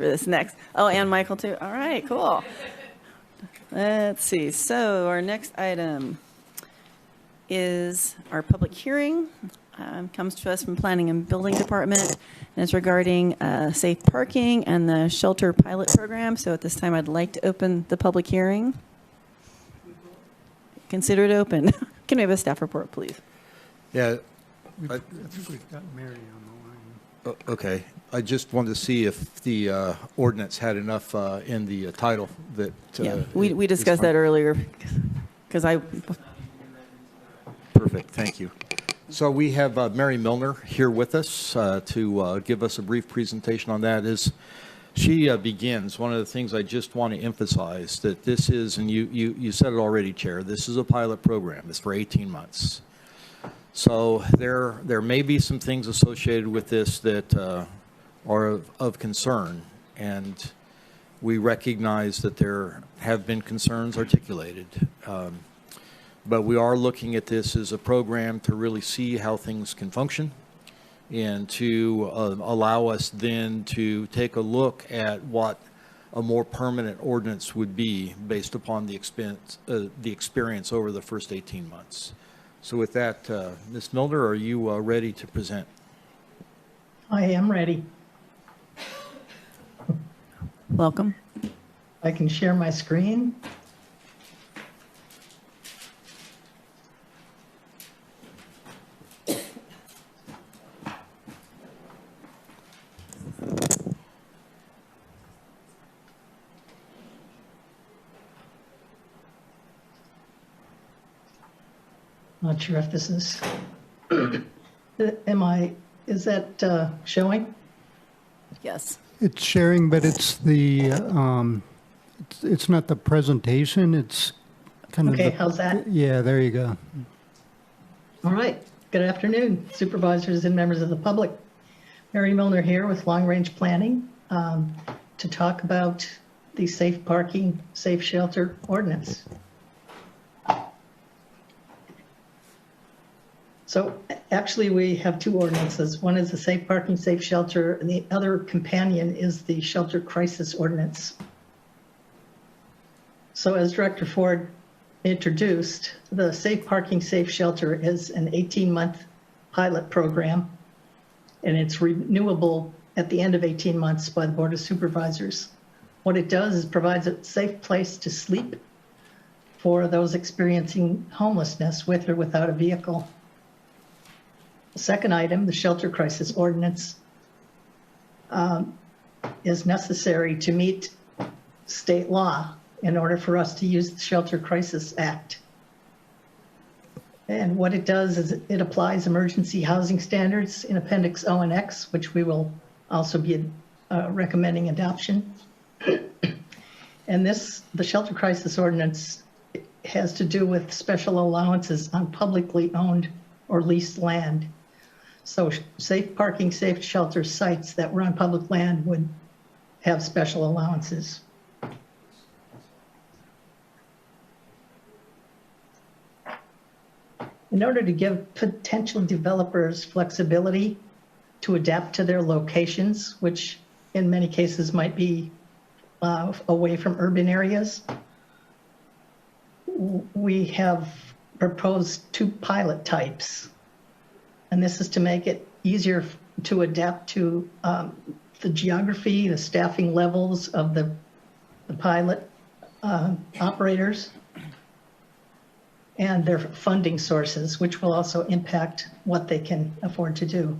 this next. Oh, and Michael too. All right, cool. Let's see. So our next item is our public hearing. Comes to us from Planning and Building Department, and it's regarding safe parking and the shelter pilot program. So at this time, I'd like to open the public hearing. Consider it open. Can we have a staff report, please? Yeah. I think we've got Mary on the line. Okay. I just wanted to see if the ordinance had enough in the title that. Yeah, we discussed that earlier because I. Perfect. Thank you. So we have Mary Milner here with us to give us a brief presentation on that. As she begins, one of the things I just want to emphasize that this is, and you said it already, Chair, this is a pilot program. It's for 18 months. So there may be some things associated with this that are of concern, and we recognize that there have been concerns articulated. But we are looking at this as a program to really see how things can function and to allow us then to take a look at what a more permanent ordinance would be based upon the experience over the first 18 months. So with that, Ms. Milner, are you ready to present? I am ready. Welcome. I can share my screen. Not sure if this is, is that showing? Yes. It's sharing, but it's the, it's not the presentation, it's kind of Okay, the, how's that? Yeah, there you go. All right. Good afternoon, supervisors and members of the public. Mary Milner here with Long Range Planning to talk about the safe parking, safe shelter ordinance. So actually we have two ordinances. One is the safe parking, safe shelter, and the other companion is the shelter crisis ordinance. So as Director Ford introduced, the safe parking, safe shelter is an 18-month pilot program, and it's renewable at the end of 18 months by the Board of Supervisors. What it does is provides a safe place to sleep for those experiencing homelessness with or without a vehicle. The second item, the shelter crisis ordinance, is necessary to meet state law in order for us to use the Shelter Crisis Act. And what it does is it applies emergency housing standards in Appendix O and X, which we will also be recommending adoption. And the Shelter Crisis Ordinance has to do with special allowances on publicly owned or leased land. So safe parking, safe shelter sites that were on public land would have special allowances. In order to give potential developers flexibility to adapt to their locations, which in many cases might be away from urban areas, we have proposed two pilot types. And this is to make it easier to adapt to the geography, the staffing levels of the pilot operators, and their funding sources, which will also impact what they can afford to do.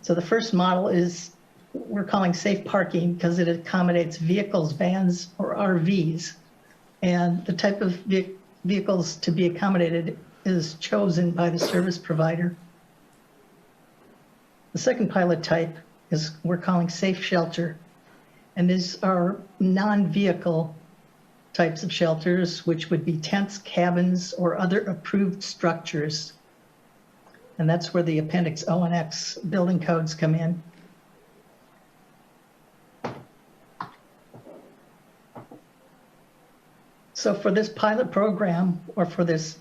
So the first model is we're calling safe parking because it accommodates vehicles, vans, or RVs. And the type of vehicles to be accommodated is chosen by the service provider. The second pilot type is we're calling safe shelter. And these are non-vehicle types of shelters, which would be tents, cabins, or other approved structures. And that's where the Appendix O and X building codes come in. So for this pilot program, or for this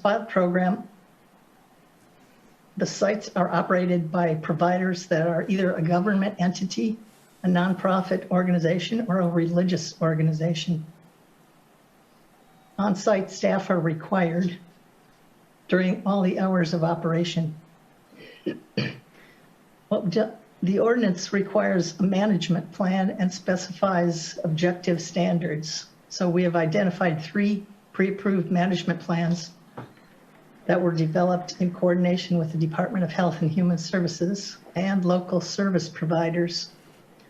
pilot program, the sites are operated by providers that are either a government entity a nonprofit organization, or a religious organization. On-site staff are required during all the hours of operation. The ordinance requires a management plan and specifies objective standards. So we have identified 3 pre-approved management plans that were developed in coordination with the Department of Health and Human Services and local service providers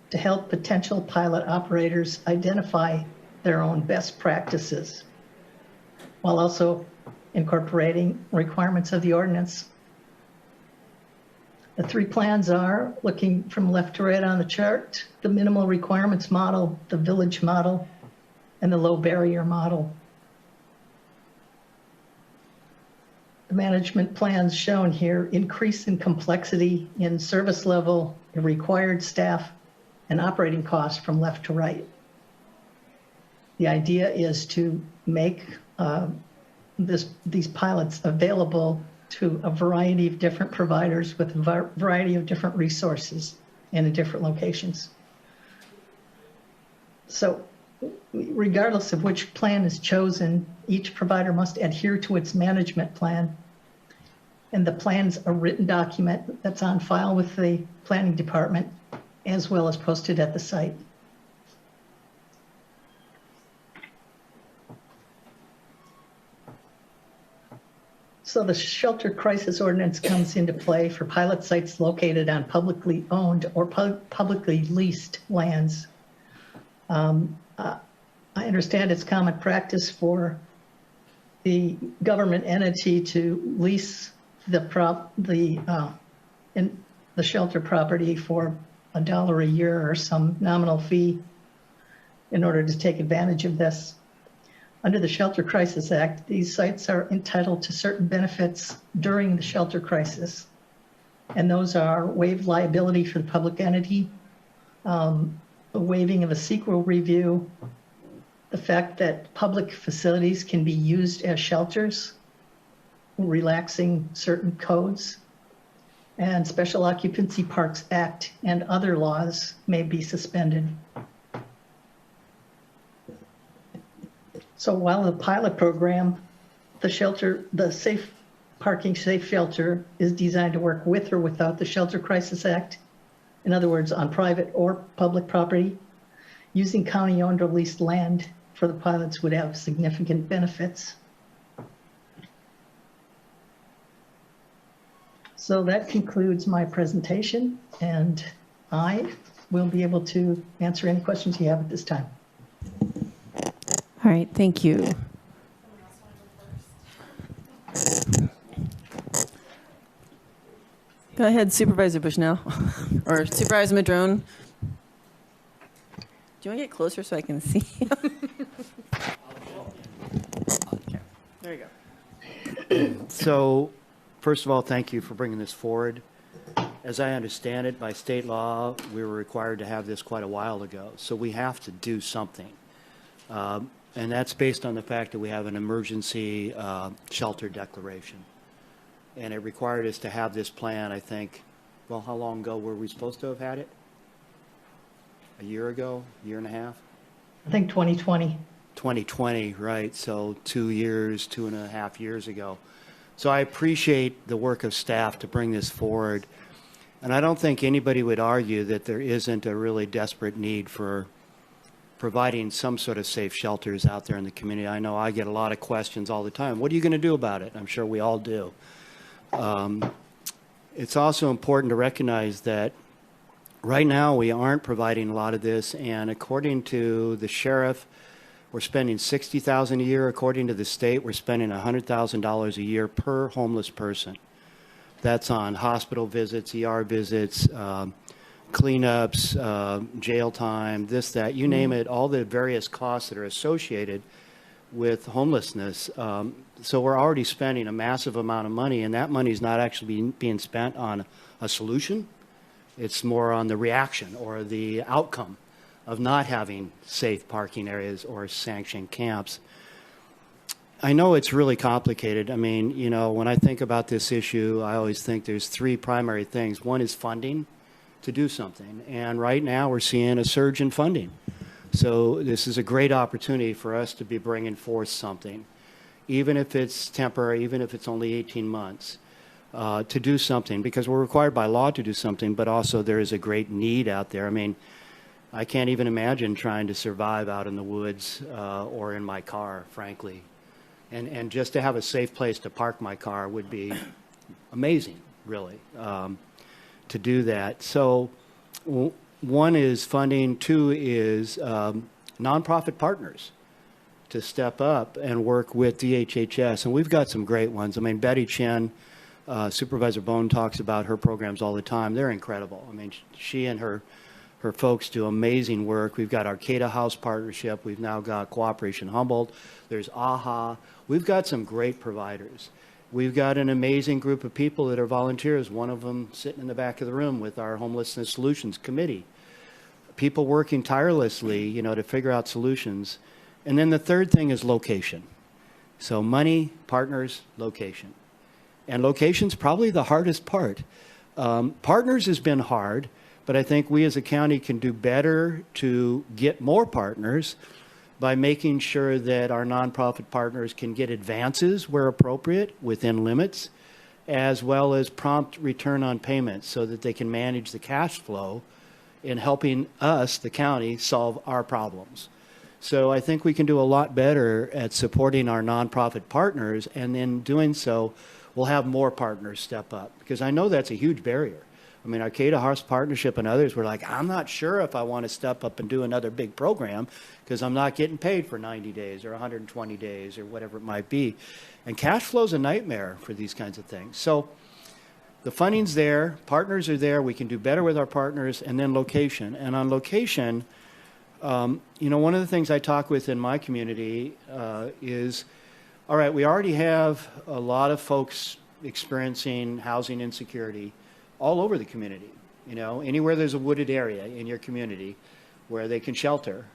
to help potential pilot operators identify their own best practices, while also incorporating requirements of the ordinance. The 3 plans are, looking from left to right on the chart, the minimal requirements model, the village model, and the low barrier model. The management plans shown here increase in complexity in service level, required staff, and operating costs from left to right. The idea is to make these pilots available to a variety of different providers with a variety of different resources and in different locations. So regardless of which plan is chosen, each provider must adhere to its management plan. And the plan's a written document that's on file with the planning department, as well as posted at the site. So the shelter crisis ordinance comes into play for pilot sites located on publicly owned or publicly leased lands. I understand it's common practice for the government entity to lease the shelter property for $1 a year or some nominal fee in order to take advantage of this. Under the Shelter Crisis Act, these sites are entitled to certain benefits during the shelter crisis. And those are waived liability for the public entity, a waiving of a sequel review, the fact that public facilities can be used as shelters, relaxing certain codes, and Special Occupancy Parks Act and other laws may be suspended. So while the pilot program, the safe parking safe shelter is designed to work with or without the Shelter Crisis Act, in other words, on private or public property, using county-owned or leased land for the pilots would have significant benefits. So that concludes my presentation, and I will be able to answer any questions you have at this time. All right, thank you. Go ahead, Supervisor Bushnell, or Supervisor Madrone. Do you want to get closer so I can see him? Okay, there you go. So, first of all, thank you for bringing this forward. As I understand it, by state law, we were required to have this quite a while ago. So we have to do something. And that's based on the fact that we have an emergency shelter declaration. And it required us to have this plan, I think, well, how long ago were we supposed to have had it? A year ago? A year and a half? I think 2020. 2020, right. So 2 years, 2.5 years ago. So I appreciate the work of staff to bring this forward. And I don't think anybody would argue that there isn't a really desperate need for providing some sort of safe shelters out there in the community. I know I get a lot of questions all the time. What are you going to do about it? I'm sure we all do. It's also important to recognize that right now we aren't providing a lot of this, and according to the sheriff, we're spending $60,000 a year. According to the state, we're spending $100,000 a year per homeless person. That's on hospital visits, ER visits, cleanups, jail time, this, that, you name it, all the various costs that are associated with homelessness. So we're already spending a massive amount of money, and that money is not actually being spent on a solution. It's more on the reaction or the outcome of not having safe parking areas or sanctioned camps. I know it's really complicated. I mean, you know, when I think about this issue, I always think there's 3 primary things. One is funding. to do something. And right now we're seeing a surge in funding. So this is a great opportunity for us to be bringing forth something, even if it's temporary, even if it's only 18 months, to do something, because we're required by law to do something, but also there is a great need out there. I mean, I can't even imagine trying to survive out in the woods or in my car, frankly. And just to have a safe place to park my car would be amazing, really, to do that. So one is funding, two is nonprofit partners to step up and work with DHHS. And we've got some great ones. I mean, Betty Chen, Supervisor Bone talks about her programs all the time. They're incredible. I mean, she and her folks do amazing work. We've got Arcata House Partnership. We've now got Cooperation Humboldt. There's AHA. We've got some great providers. We've got an amazing group of people that are volunteers, one of them sitting in the back of the room with our Homelessness Solutions Committee. People working tirelessly, you know, to figure out solutions. And then the third thing is location. So money, partners, location. And location's probably the hardest part. Partners has been hard, but I think we as a county can do better to get more partners by making sure that our nonprofit partners can get advances where appropriate within limits, as well as prompt return on payments so that they can manage the cash flow in helping us, the county, solve our problems. So I think we can do a lot better at supporting our nonprofit partners, and in doing so, we'll have more partners step up, because I know that's a huge barrier. I mean, Arcata House Partnership and others were like, I'm not sure if I want to step up and do another big program because I'm not getting paid for 90 days or 120 days or whatever it might be. And cash flow is a nightmare for these kinds of things. So the funding's there, partners are there, we can do better with our partners, and then location. And on location, you know, one of the things I talk with in my community is, all right, we already have a lot of folks experiencing housing insecurity all over the community. You know, anywhere there's a wooded area in your community where they can shelter,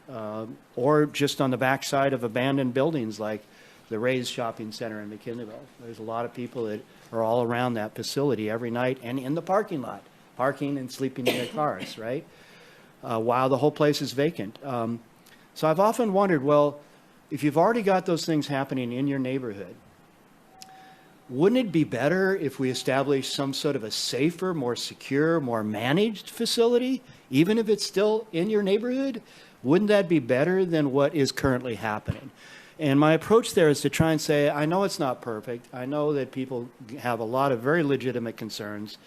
or just on the backside of abandoned buildings like the Ray's Shopping Center in McKinleyville. There's a lot of people that are all around that facility every night and in the parking lot, parking and sleeping in their cars, right? While the whole place is vacant. So I've often wondered, well, if you've already got those things happening in your neighborhood, wouldn't it be better if we established some sort of a safer, more secure, more managed facility, even if it's still in your neighborhood? Wouldn't that be better than what is currently happening? And my approach there is to try and say, I know it's not perfect. I know that people have a lot of very legitimate concerns.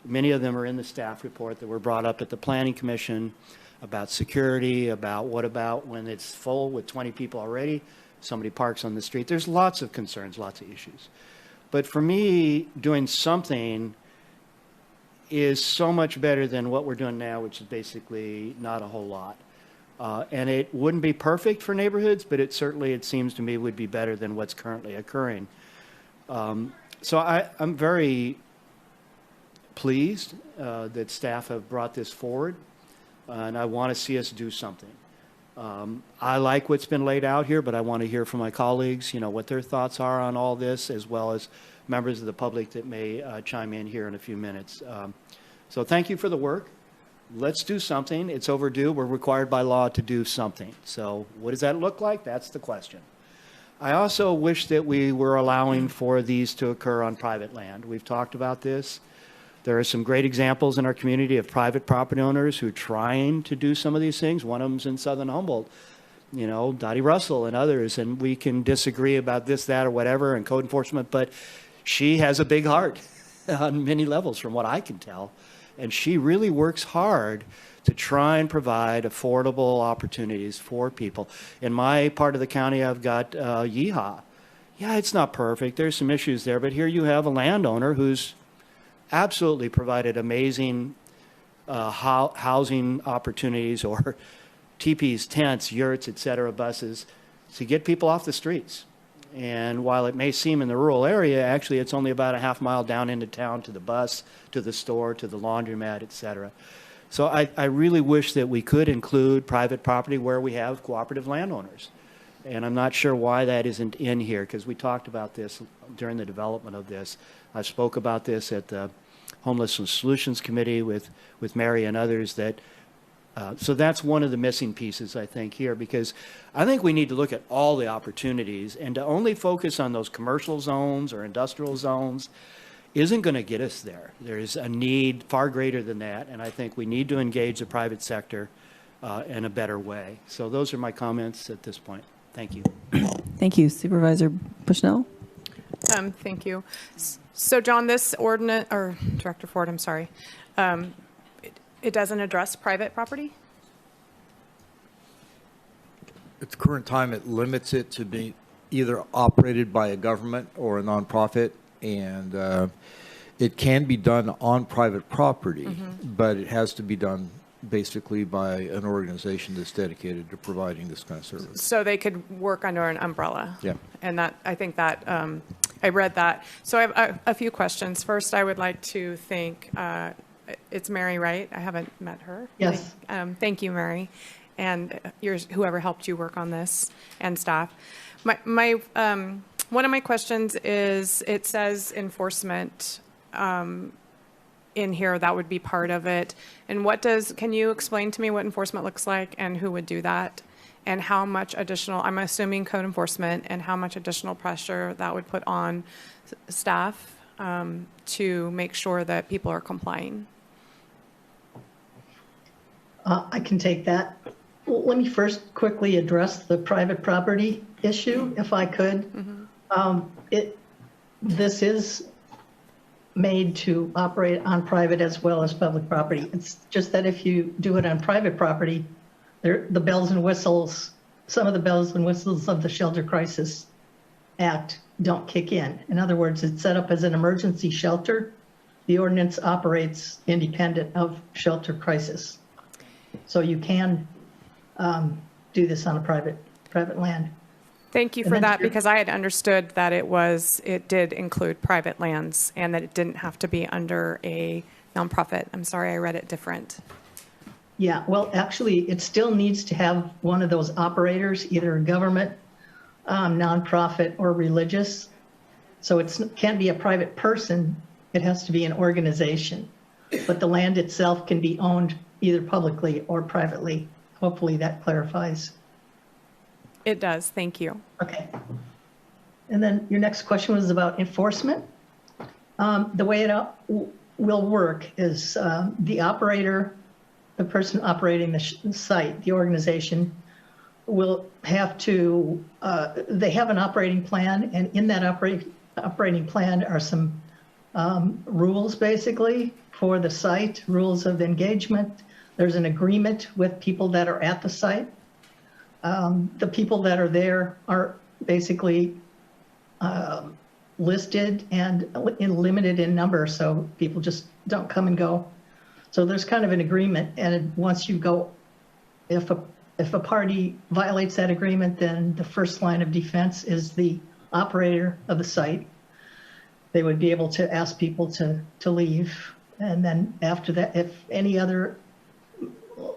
Many of them are in the staff report that were brought up at the Planning Commission about security, about what about when it's full with 20 people already, somebody parks on the street. There's lots of concerns, lots of issues. But for me, doing something is so much better than what we're doing now, which is basically not a whole lot. And it wouldn't be perfect for neighborhoods, but it certainly, it seems to me, would be better than what's currently occurring. So I'm very pleased that staff have brought this forward, and I want to see us do something. I like what's been laid out here, but I want to hear from my colleagues, you know, what their thoughts are on all this, as well as members of the public that may chime in here in a few minutes. So thank you for the work. Let's do something. It's overdue. We're required by law to do something. So what does that look like? That's the question. I also wish that we were allowing for these to occur on private land. We've talked about this. There are some great examples in our community of private property owners who are trying to do some of these things. One of them's in Southern Humboldt, you know, Dottie Russell and others, and we can disagree about this, that, or whatever, and code enforcement, but she has a big heart on many levels from what I can tell, and she really works hard to try and provide affordable opportunities for people. In my part of the county, I've got Yeehaw. Yeah, it's not perfect. There's some issues there, but here you have a landowner who's absolutely provided amazing housing opportunities, or teepees, tents, yurts, et cetera, buses, to get people off the streets. And while it may seem in the rural area, actually it's only about a half mile down into town to the bus, to the store, to the laundromat, et cetera. So I really wish that we could include private property where we have cooperative landowners. And I'm not sure why that isn't in here, because we talked about this during the development of this. I spoke about this at the Homelessness Solutions Committee with Mary and others that, so that's one of the missing pieces, I think, here, because I think we need to look at all the opportunities, and to only focus on those commercial zones or industrial zones isn't going to get us there. There is a need far greater than that, and I think we need to engage the private sector in a better way. So those are my comments at this point. Thank you. Thank you. Supervisor Bushnell? Thank you. So, John, this ordinance, or Director Ford, I'm sorry, it doesn't address private property? At the current time, it limits it to be either operated by a government or a nonprofit, and it can be done on private property, but it has to be done basically by an organization that's dedicated to providing this kind of service. So they could work under an umbrella? Yeah. And that, I think that, I read that. So I have a few questions. First, I would like to thank, it's Mary, right? I haven't met her. Yes. Thank you, Mary, and whoever helped you work on this, and staff. One of my questions is, it says enforcement in here, that would be part of it. And can you explain to me what enforcement looks like and who would do that? And how much additional, I'm assuming code enforcement, and how much additional pressure that would put on staff to make sure that people are complying? I can take that. Well, let me first quickly address the private property issue, if I could. This is made to operate on private as well as public property. It's just that if you do it on private property, the bells and whistles, some of the bells and whistles of the Shelter Crisis Act don't kick in. In other words, it's set up as an emergency shelter. The ordinance operates independent of shelter crisis. So you can do this on a private land. Thank you for that, because I had understood that it did include private lands and that it didn't have to be under a nonprofit. I'm sorry, I read it different. Yeah, well, actually, it still needs to have one of those operators, either a government, nonprofit, or religious. So it can't be a private person. It has to be an organization. But the land itself can be owned either publicly or privately. Hopefully that clarifies. It does. Thank you. Okay. And then your next question was about enforcement. The way it will work is the operator, the person operating the site, the organization, will have to, they have an operating plan, and in that operating plan are some rules, basically, for the site, rules of engagement. There's an agreement with people that are at the site. The people that are there are basically listed and limited in number, so people just don't come and go. So there's kind of an agreement, and once you go, if a party violates that agreement, then the first line of defense is the operator of the site. They would be able to ask people to leave, and then after that, if any other,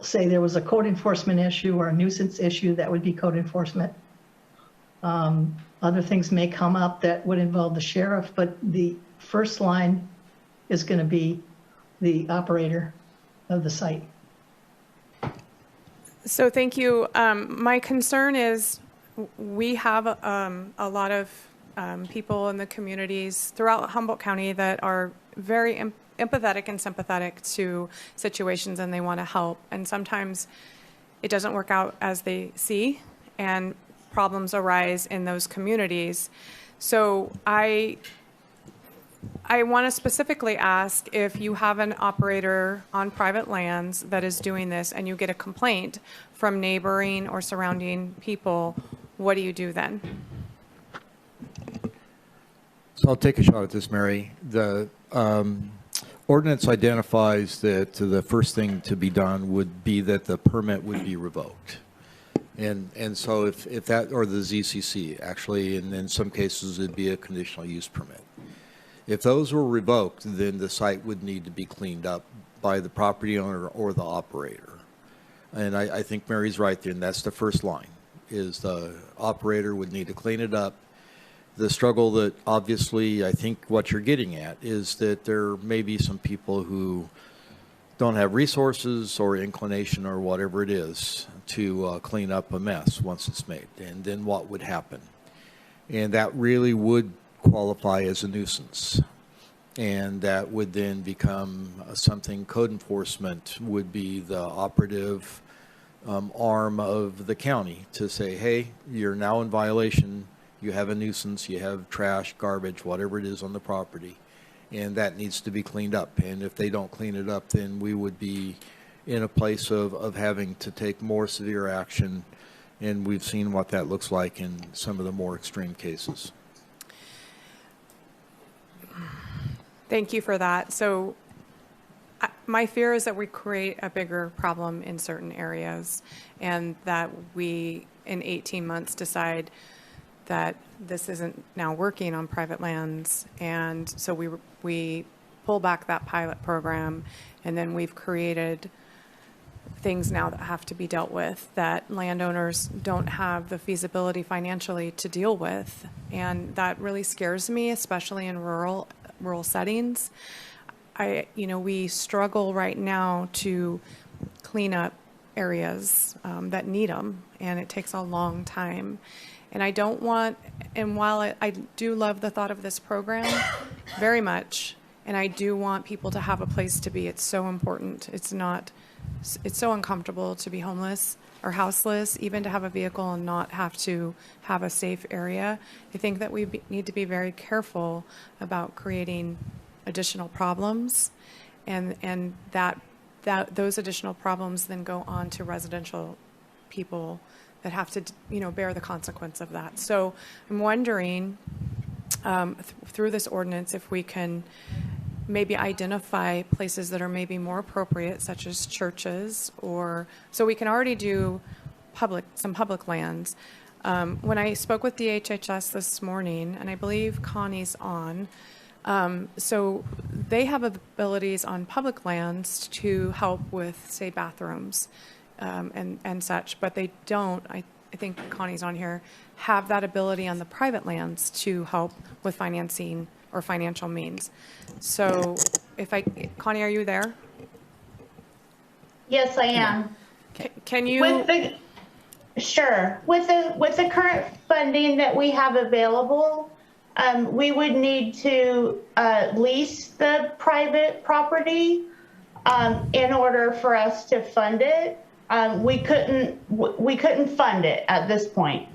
say there was a code enforcement issue or a nuisance issue, that would be code enforcement. Other things may come up that would involve the sheriff, but the first line is going to be the operator of the site. So thank you. My concern is we have a lot of people in the communities throughout Humboldt County that are very empathetic and sympathetic to situations, and they want to help. And sometimes it doesn't work out as they see, and problems arise in those communities. So I want to specifically ask, if you have an operator on private lands that is doing this and you get a complaint from neighboring or surrounding people, what do you do then? So I'll take a shot at this, Mary. The ordinance identifies that the first thing to be done would be that the permit would be revoked. And so if that, or the ZCC actually, and in some cases it'd be a conditional use permit. If those were revoked, then the site would need to be cleaned up by the property owner or the operator. And I think Mary's right there, and that's the first line, is the operator would need to clean it up. the struggle that obviously I think what you're getting at is that there may be some people who don't have resources or inclination or whatever it is to clean up a mess once it's made. And then what would happen? And that really would qualify as a nuisance. And that would then become something code enforcement would be the operative arm of the county to say, hey, you're now in violation. You have a nuisance, you have trash, garbage, whatever it is on the property, and that needs to be cleaned up. And if they don't clean it up, then we would be in a place of having to take more severe action, and we've seen what that looks like in some of the more extreme cases. Thank you for that. So my fear is that we create a bigger problem in certain areas, and that we, in 18 months, decide that this isn't now working on private lands, and so we pull back that pilot program, and then we've created things now that have to be dealt with that landowners don't have the feasibility financially to deal with, and that really scares me, especially in rural settings. We struggle right now to clean up areas that need them, and it takes a long time. And I don't want, and while I do love the thought of this program very much, and I do want people to have a place to be, it's so important. It's so uncomfortable to be homeless or houseless, even to have a vehicle and not have to have a safe area. I think that we need to be very careful about creating additional problems, and that those additional problems then go on to residential people that have to, bear the consequence of that. So I'm wondering, through this ordinance, if we can maybe identify places that are maybe more appropriate, such as churches, or so we can already do some public lands. When I spoke with DHHS this morning, and I believe Connie's on, so they have abilities on public lands to help with, say, bathrooms and such, but they don't, I think Connie's on here, have that ability on the private lands to help with financing or financial means. So Connie, are you there? Yes, I am. Can you? Sure. With the current funding that we have available, we would need to lease the private property in order for us to fund it. We couldn't fund it at this point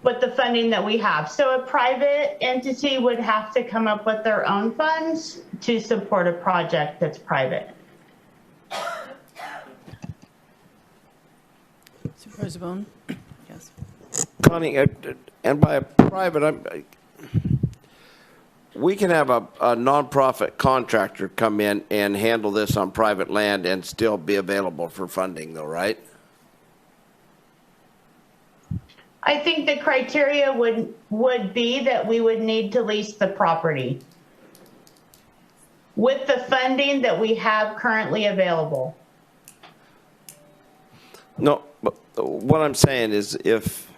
with the funding that we have. So a private entity would have to come up with their own funds to support a project that's private. Supervisor Bone? Yes. Connie, and by a private, we can have a nonprofit contractor come in and handle this on private land and still be available for funding, though, right? I think the criteria would be that we would need to lease the property with the funding that we have currently available. No, but what I'm saying is if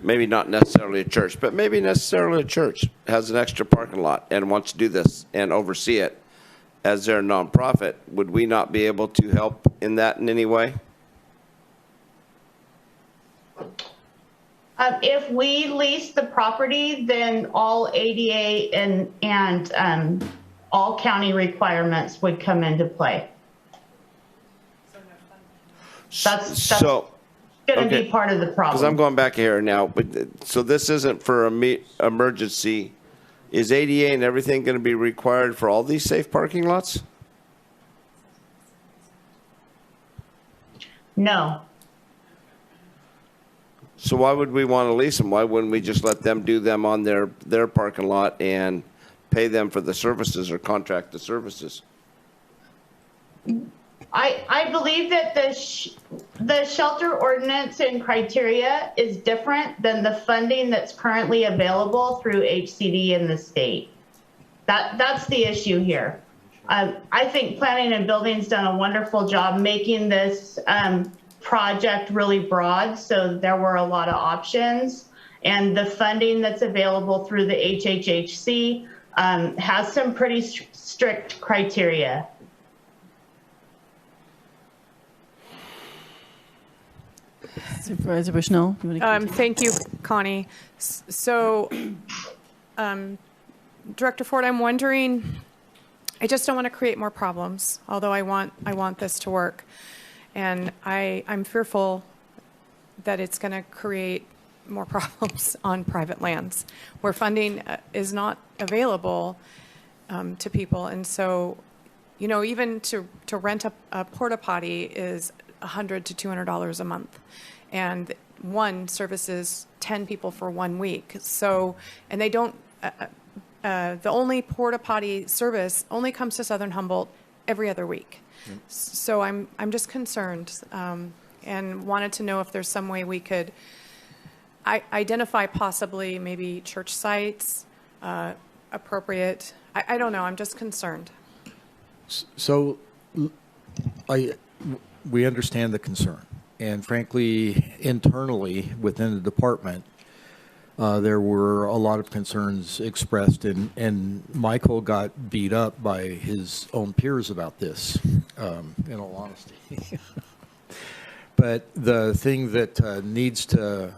maybe not necessarily a church, but maybe necessarily a church has an extra parking lot and wants to do this and oversee it as their nonprofit, would we not be able to help in that in any way? If we lease the property, then all ADA and all county requirements would come into play. That's going to be part of the problem. Because I'm going back here now. So this isn't for emergency. Is ADA and everything going to be required for all these safe parking lots? No. So why would we want to lease them? Why wouldn't we just let them do them on their parking lot and pay them for the services or contract the services? I believe that the shelter ordinance and criteria is different than the funding that's currently available through HCD in the state. That's the issue here. I think Planning and Building's done a wonderful job making this project really broad, so there were a lot of options. And the funding that's available through the HHHC has some pretty strict criteria. Supervisor Bushnell, you want to continue? Thank you, Connie. So, Director Ford, I'm wondering, I just don't want to create more problems, although I want this to work. And I'm fearful that it's going to create more problems on private lands where funding is not available to people. And so, you know, even to rent a porta potty is $100 to $200 a month. And one services 10 people for 1 week. So, and they don't, the only porta potty service only comes to Southern Humboldt every other week. So I'm just concerned and wanted to know if there's some way we could identify possibly maybe church sites, appropriate. I don't know. I'm just concerned. So we understand the concern. And frankly, internally within the department, there were a lot of concerns expressed, and Michael got beat up by his own peers about this, in all honesty. But the thing that needs to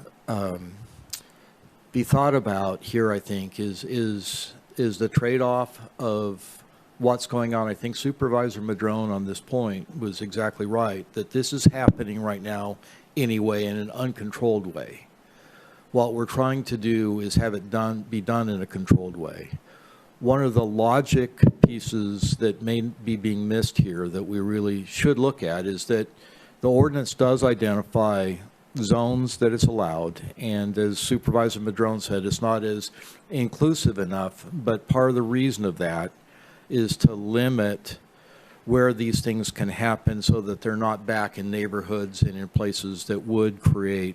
be thought about here, I think, is the trade-off of what's going on. I think Supervisor Madrone on this point was exactly right, that this is happening right now anyway in an uncontrolled way. What we're trying to do is have it be done in a controlled way. One of the logic pieces that may be being missed here that we really should look at is that the ordinance does identify zones that it's allowed, and as Supervisor Madrone said, it's not as inclusive enough, but part of the reason of that is to limit where these things can happen so that they're not back in neighborhoods and in places that would create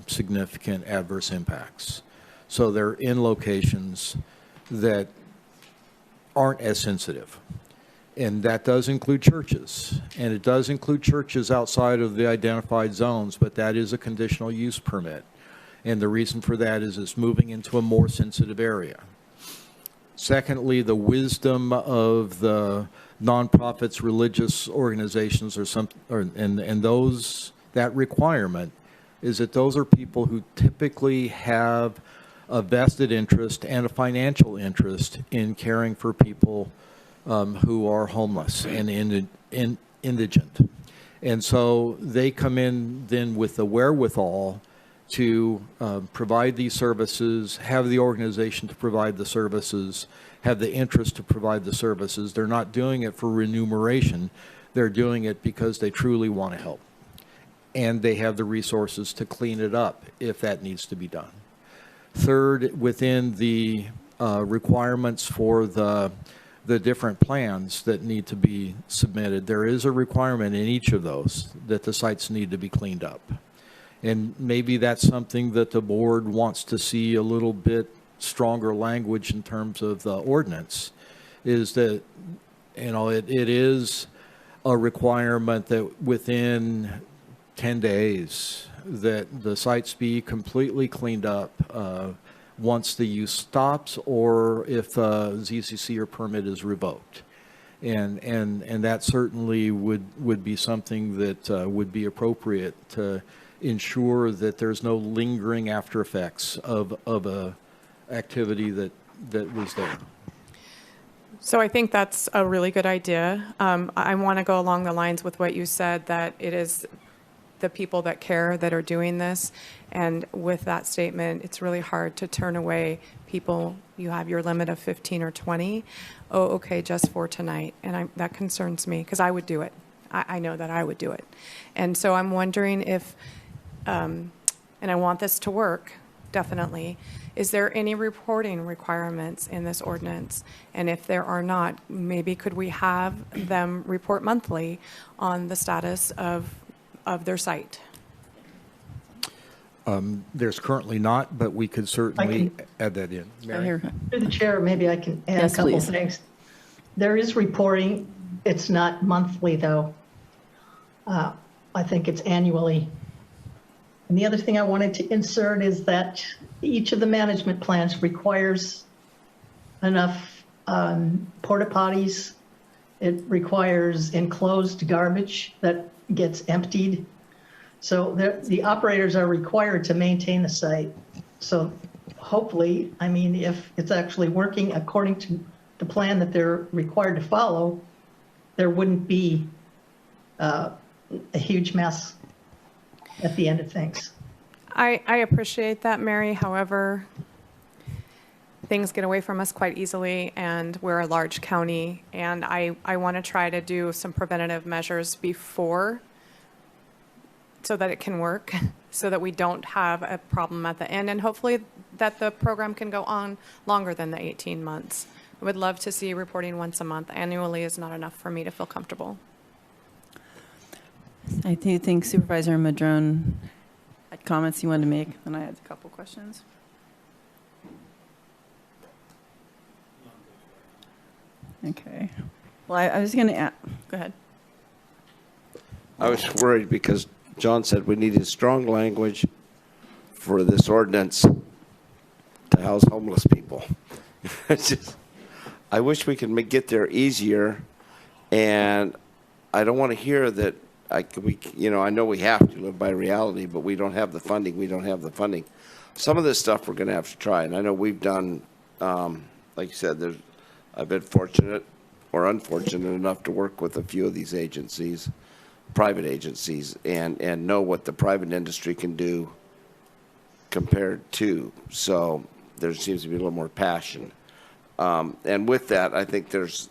significant adverse impacts. So they're in locations that aren't as sensitive. And that does include churches. And it does include churches outside of the identified zones, but that is a conditional use permit. And the reason for that is it's moving into a more sensitive area. Secondly, the wisdom of the nonprofits, religious organizations, and those, that requirement is that those are people who typically have a vested interest and a financial interest in caring for people who are homeless and indigent. And so they come in then with the wherewithal to provide these services, have the organization to provide the services, have the interest to provide the services. They're not doing it for remuneration. They're doing it because they truly want to help. And they have the resources to clean it up if that needs to be done. Third, within the requirements for the different plans that need to be submitted, there is a requirement in each of those that the sites need to be cleaned up. And maybe that's something that the board wants to see a little bit stronger language in terms of the ordinance, is that, you know, it is a requirement that within 10 days that the sites be completely cleaned up once the use stops, or if ZCC or permit is revoked. And that certainly would be something that would be appropriate to ensure that there's no lingering after effects of a activity that was there. So I think that's a really good idea. I want to go along the lines with what you said, that it is the people that care that are doing this. And with that statement, it's really hard to turn away people. You have your limit of 15 or 20. Oh, okay, just for tonight. And that concerns me because I would do it. I know that I would do it. And so I'm wondering if, and I want this to work, definitely, is there any reporting requirements in this ordinance? And if there are not, maybe could we have them report monthly on the status of their site? There's currently not, but we could certainly add that in. Mary? Through the chair, maybe I can add Yes, a couple please. things. There is reporting. It's not monthly, though. I think it's annually. And the other thing I wanted to insert is that each of the management plans requires enough porta potties. It requires enclosed garbage that gets emptied. So the operators are required to maintain the site. So hopefully, I mean, if it's actually working according to the plan that they're required to follow, there wouldn't be a huge mess at the end of things. I appreciate that, Mary. However, things get away from us quite easily, and we're a large county, and I want to try to do some preventative measures before so that it can work, so that we don't have a problem at the end, and hopefully that the program can go on longer than the 18 months. I would love to see reporting once a month. Annually is not enough for me to feel comfortable. I do think Supervisor Madrone had comments you wanted to make, and I had a couple questions. Okay. Well, I was going to ask. Go ahead. I was worried because John said we needed strong language for this ordinance to house homeless people. It's just, I wish we could get there easier, and I don't want to hear that I know we have to live by reality, but we don't have the funding. We don't have the funding. Some of this stuff we're going to have to try, and I know we've done, like you said, I've been fortunate or unfortunate enough to work with a few of these agencies, private agencies, and know what the private industry can do compared to. So there seems to be a little more passion. And with that, I think there's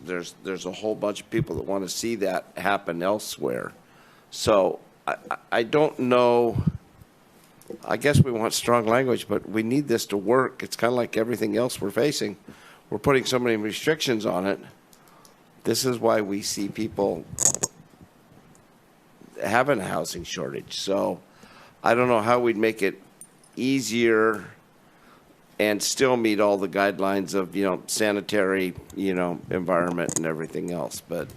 a whole bunch of people that want to see that happen elsewhere. So I don't know. I guess we want strong language, but we need this to work. It's kind of like everything else we're facing. We're putting so many restrictions on it. This is why we see people having a housing shortage. So I don't know how we'd make it easier and still meet all the guidelines of, sanitary, environment and everything else. But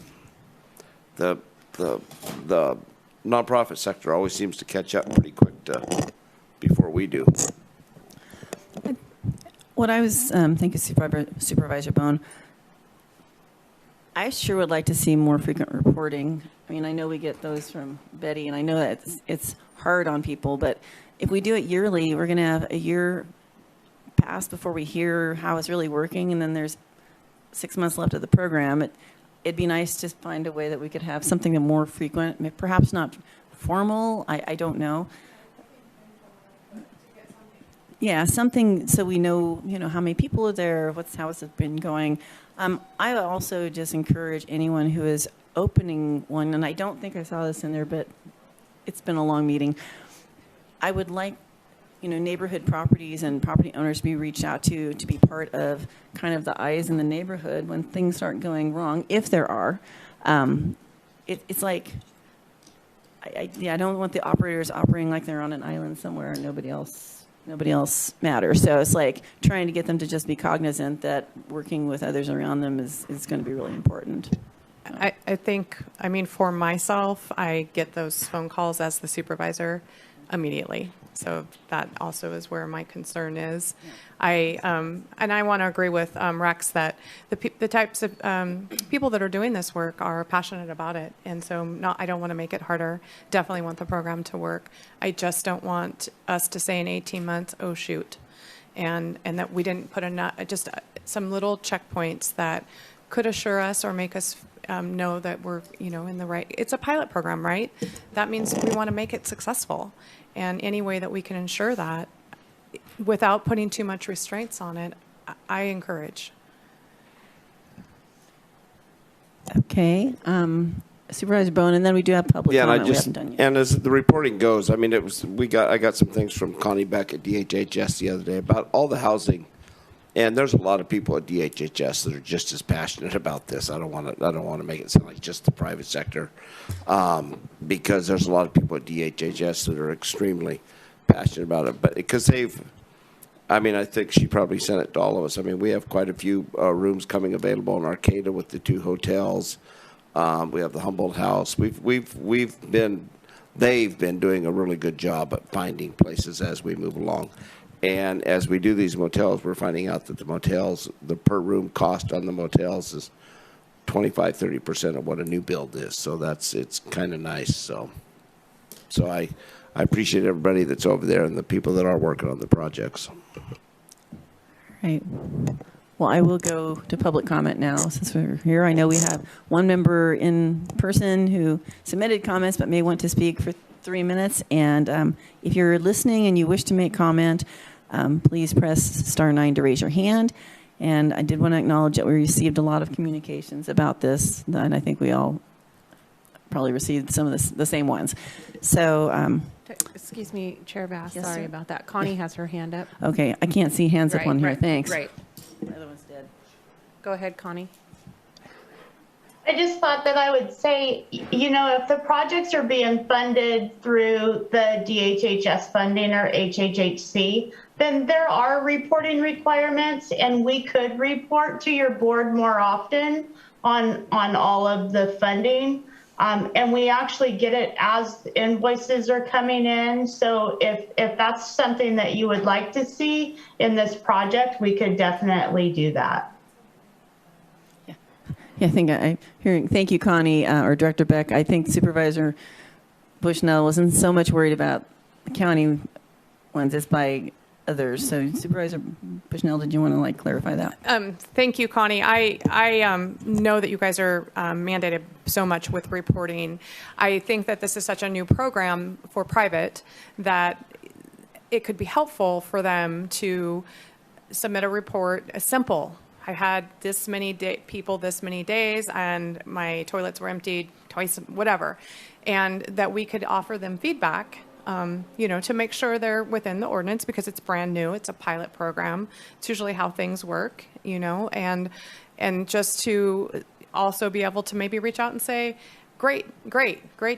the nonprofit sector always seems to catch up pretty quick before we do. What I was thinking, Supervisor Bone, I sure would like to see more frequent reporting. I mean, I know we get those from Betty, and I know that it's hard on people, but if we do it yearly, we're going to have a year pass before we hear how it's really working, and then there's 6 months left of the program. It'd be nice to find a way that we could have something more frequent, perhaps not formal, I don't know. Yeah, something so we know, how many people are there, how has it been going. I would also just encourage anyone who is opening one, and I don't think I saw this in there, but it's been a long meeting. I would like, neighborhood properties and property owners to be reached out to be part of kind of the eyes in the neighborhood when things start going wrong, if there are. It's like, I don't want the operators operating like they're on an island somewhere and nobody else matters. So it's like trying to get them to just be cognizant that working with others around them is going to be really important. I think, for myself, I get those phone calls as the supervisor immediately. So that also is where my concern is. And I want to agree with Rex that the types of people that are doing this work are passionate about it. And so I don't want to make it harder. Definitely want the program to work. I just don't want us to say in 18 months, oh, shoot. And that we didn't put enough, just some little checkpoints that could assure us or make us know that we're, in the right. It's a pilot program, right? That means we want to make it successful. And any way that we can ensure that without putting too much restraints on it, I encourage. Okay. Supervisor Bone, and then we do have public comment we haven't done yet. And as the reporting goes, I got some things from Connie Beck at DHHS the other day about all the housing. And there's a lot of people at DHHS that are just as passionate about this. I don't want to make it sound like just the private sector, because there's a lot of people at DHHS that are extremely passionate about it. But because I think she probably sent it to all of us. We have quite a few rooms coming available in Arcata with the 2 hotels. We have the Humboldt House. We've been they've been doing a really good job at finding places as we move along. And as we do these motels, we're finding out that the motels, the per room cost on the motels is 25-30% of what a new build is. So it's kind of nice. So I appreciate everybody that's over there and the people that are working on the projects. Right. Well, I will go to public comment now since we're here. I know we have one member in person who submitted comments but may want to speak for 3 minutes. And if you're listening and you wish to make comment, please press *9 to raise your hand. And I did want to acknowledge that we received a lot of communications about this, and I think we all probably received some of the same ones. So, Excuse me, Chair Bass, Yes, sorry sir. about that. Connie has her hand up. okay, I can't see hands up on here. Thanks. Right. The other one's dead. Go ahead, Connie. I just thought that I would say, you know, if the projects are being funded through the DHHS funding or HHHC, then there are reporting requirements, and we could report to your board more often on all of the funding. And we actually get it as invoices are coming in. So if that's something that you would like to see in this project, we could definitely do that. Yeah, I think I'm hearing, thank you, Connie, or Director Beck. I think Supervisor Bushnell wasn't so much worried about the county ones as by others. So Supervisor Bushnell, did you want to clarify that? Thank you, Connie. I know that you guys are mandated so much with reporting. I think that this is such a new program for private that it could be helpful for them to submit a report, a simple. I had this many people this many days, and my toilets were emptied twice, whatever, and that we could offer them feedback, to make sure they're within the ordinance because it's brand new. It's a pilot program. It's usually how things work, and just to also be able to maybe reach out and say, great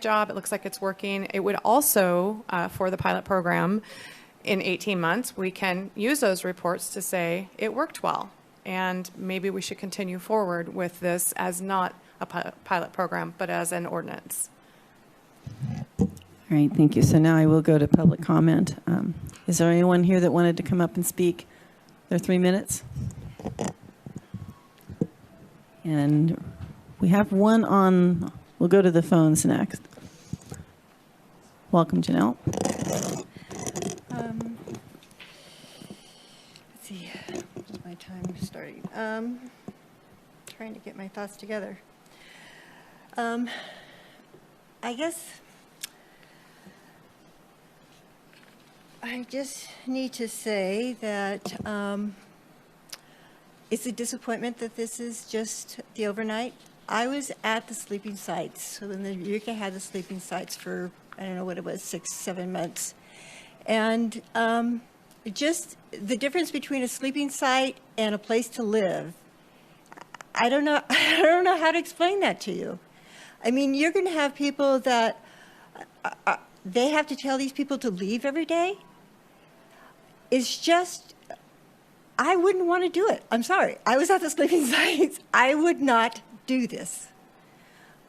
job. It looks like it's working. It would also, for the pilot program, in 18 months, we can use those reports to say it worked well. And maybe we should continue forward with this as not a pilot program, but as an ordinance. All right, thank you. So now I will go to public comment. Is there anyone here that wanted to come up and speak their 3 minutes? And we have one on, we'll go to the phones next. Welcome, Janelle. Let's see, my time starting. Trying to get my thoughts together. I guess I just need to say that it's a disappointment that this is just the overnight. I was at the sleeping sites. So when the Eureka had the sleeping sites for, I don't know what it was, 6-7 months. And just the difference between a sleeping site and a place to live, I don't know how to explain that to you. I mean, you're going to have people that they have to tell these people to leave every day. It's just, I wouldn't want to do it. I'm sorry. I was at the sleeping sites. I would not do this.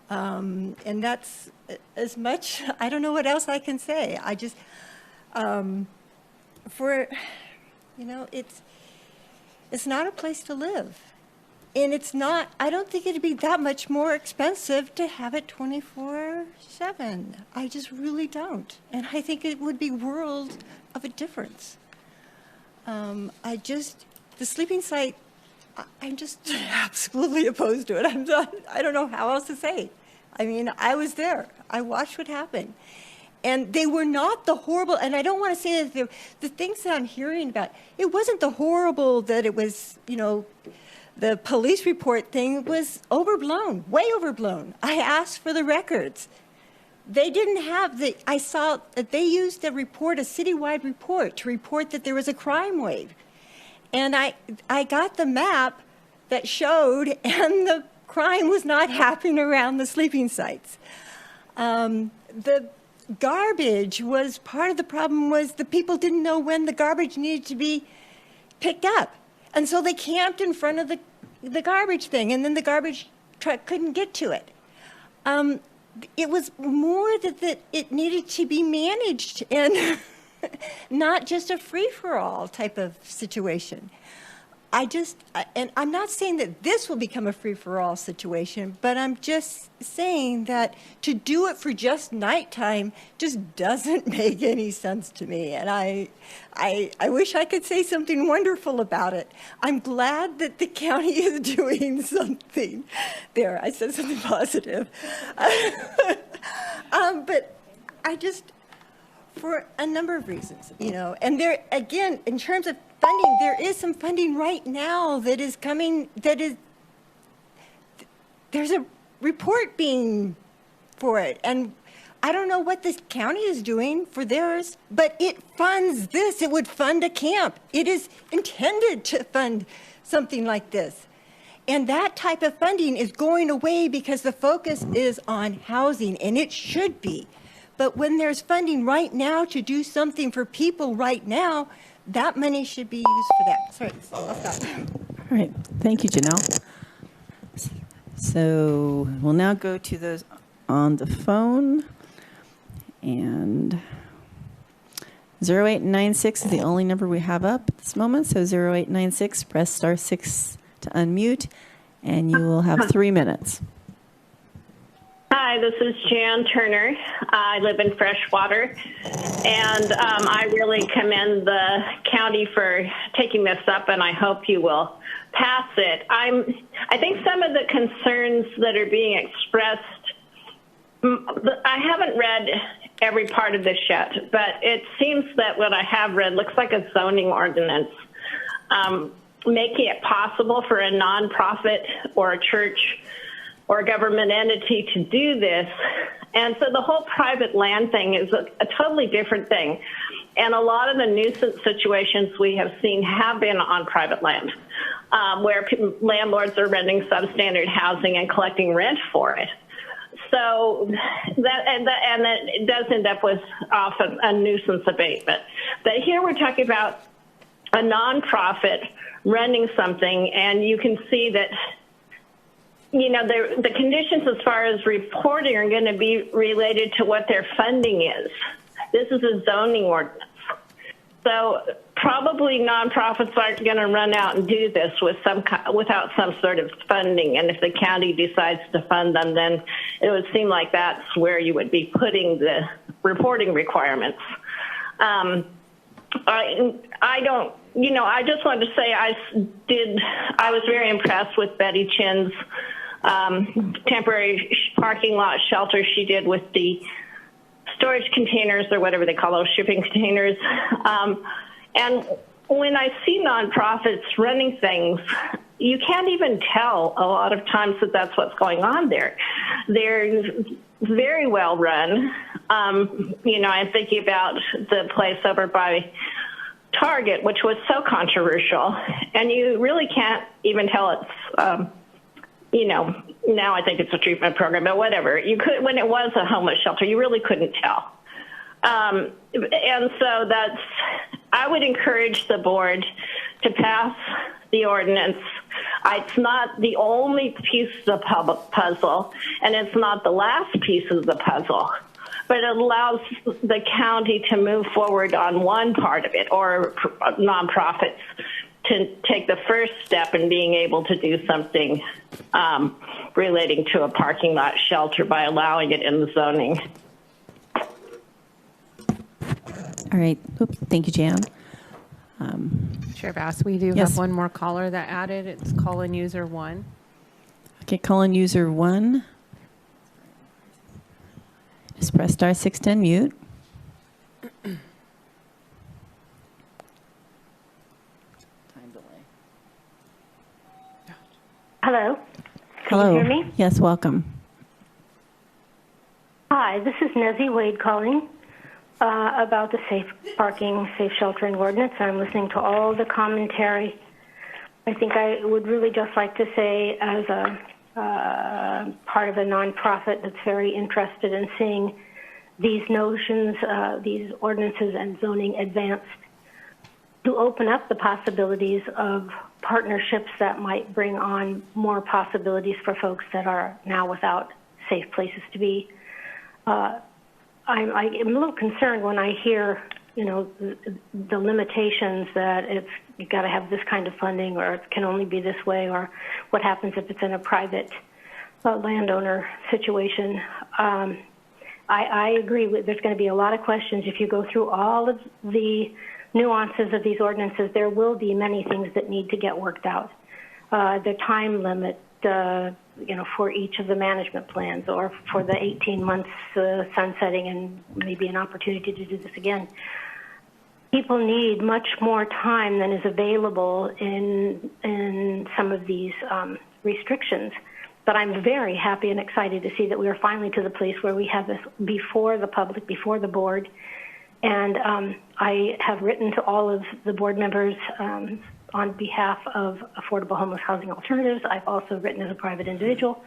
And that's as much, I don't know what else I can say. I just, it's not a place to live. And it's not, I don't think it'd be that much more expensive to have it 24/7. I just really don't. And I think it would be world of a difference. The sleeping site, I'm just absolutely opposed to it. I don't know how else to say. I mean, I was there. I watched what happened. And they were not the horrible, and I don't want to say that the things that I'm hearing about, it wasn't the horrible that it was, the police report thing was overblown, way overblown. I asked for the records. They didn't have I saw that they used a citywide report to report that there was a crime wave. And I got the map that showed, and the crime was not happening around the sleeping sites. The garbage was part of the problem. Was the people didn't know when the garbage needed to be picked up. And so they camped in front of the garbage thing, and then the garbage truck couldn't get to it. it was more that it needed to be managed and not just a free-for-all type of situation. And I'm not saying that this will become a free-for-all situation, but I'm just saying that to do it for just nighttime just doesn't make any sense to me. And I wish I could say something wonderful about it. I'm glad that the county is doing something. There, I said something positive. But I just, for a number of reasons, and there, again, in terms of funding, there is some funding right now that is coming, there's a report being for it. And I don't know what the county is doing for theirs, but it funds this. It would fund a camp. It is intended to fund something like this. And that type of funding is going away because the focus is on housing, and it should be. But when there's funding right now to do something for people right now, that money should be used for that. Sorry, I'll stop. All right. Thank you, Janelle. So we'll now go to those on the phone. And 0896 is the only number we have up at this moment. So 0896, press *6 to unmute, and you will have 3 minutes. Hi, this is Jan Turner. I live in Freshwater, and I really commend the county for taking this up, and I hope you will pass it. I think some of the concerns that are being expressed, I haven't read every part of this yet, but it seems that what I have read looks like a zoning ordinance, making it possible for a nonprofit or a church or a government entity to do this. And so the whole private land thing is a totally different thing. And a lot of the nuisance situations we have seen have been on private land, where landlords are renting substandard housing and collecting rent for it. So that it does end up with often a nuisance abatement. But here we're talking about a nonprofit renting something, and you can see that the conditions as far as reporting are going to be related to what their funding is. This is a zoning ordinance. So probably nonprofits aren't going to run out and do this without some sort of funding. And if the county decides to fund them, then it would seem like that's where you would be putting the reporting requirements. I just wanted to say I was very impressed with Betty Chin's temporary parking lot shelter she did with the storage containers, or whatever they call those, shipping containers. And when I see nonprofits running things, you can't even tell a lot of times that that's what's going on there. They're very well run. I'm thinking about the place over by Target, which was so controversial, and you really can't even tell it's, now I think it's a treatment program, but whatever. You could, when it was a homeless shelter, you really couldn't tell. And so I would encourage the board to pass the ordinance. It's not the only piece of the puzzle, and it's not the last piece of the puzzle, but it allows the county to move forward on one part of it, or nonprofits to take the first step in being able to do something relating to a parking lot shelter by allowing it in the zoning. All right. Thank you, Jan. Chair Bass, we do Yes. have one more caller that added. It's call-in user 1. Okay, call-in user 1. Just press *6 to unmute. Hello. Hello. Can you hear me? Yes, welcome. Hi, this is Nezzy Wade calling about the safe parking, safe sheltering ordinance. I'm listening to all the commentary. I think I would really just like to say, as a part of a nonprofit that's very interested in seeing these notions, these ordinances and zoning advanced, to open up the possibilities of partnerships that might bring on more possibilities for folks that are now without safe places to be. I'm a little concerned when I hear, the limitations that you've got to have this kind of funding, or it can only be this way, or what happens if it's in a private landowner situation. I agree with, there's going to be a lot of questions. If you go through all of the nuances of these ordinances, there will be many things that need to get worked out. The time limit, for each of the management plans, or for the 18 months sunsetting and maybe an opportunity to do this again. People need much more time than is available in some of these restrictions. But I'm very happy and excited to see that we are finally to the place where we have this before the public, before the board. And I have written to all of the board members on behalf of Affordable Homeless Housing Alternatives. I've also written as a private individual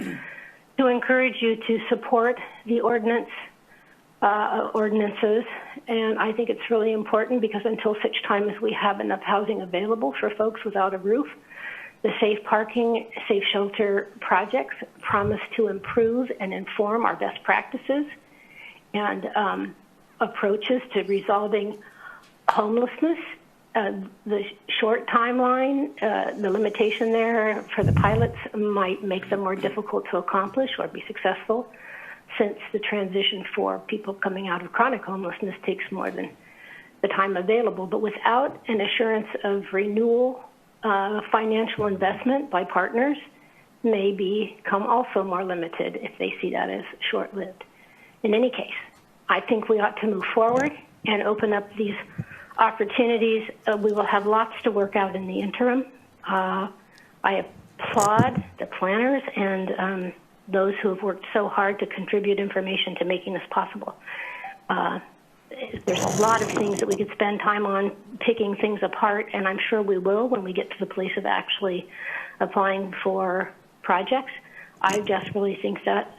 to encourage you to support the ordinances. And I think it's really important because until such time as we have enough housing available for folks without a roof, the safe parking, safe shelter projects promise to improve and inform our best practices and approaches to resolving homelessness. The short timeline, the limitation there for the pilots might make them more difficult to accomplish or be successful, since the transition for people coming out of chronic homelessness takes more than the time available. But without an assurance of renewal, financial investment by partners may become also more limited if they see that as short-lived. In any case, I think we ought to move forward and open up these opportunities. We will have lots to work out in the interim. I applaud the planners and those who have worked so hard to contribute information to making this possible. There's a lot of things that we could spend time on picking things apart, and I'm sure we will when we get to the place of actually applying for projects. I just really think that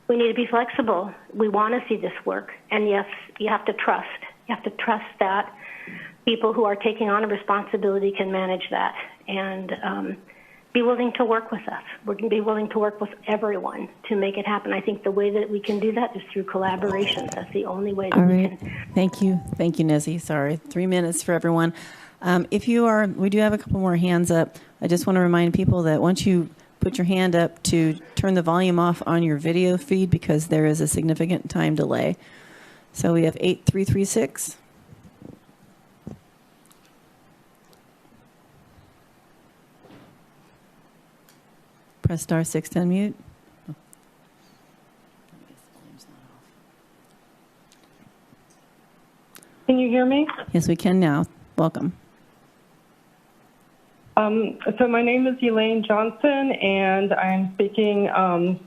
we need to be flexible. We want to see this work, and yes, you have to trust. You have to trust that people who are taking on a responsibility can manage that, and be willing to work with us. We're going to be willing to work with everyone to make it happen. I think the way that we can do that is through collaboration. That's the only way that we can. Thank you, Nezzy. Sorry, 3 minutes for everyone. We do have a couple more hands up. I just want to remind people that once you put your hand up, to turn the volume off on your video feed because there is a significant time delay. So we have 8336. Press *6 to unmute. Can you hear me? Yes, we can now. Welcome. So my name is Elaine Johnson, and I'm speaking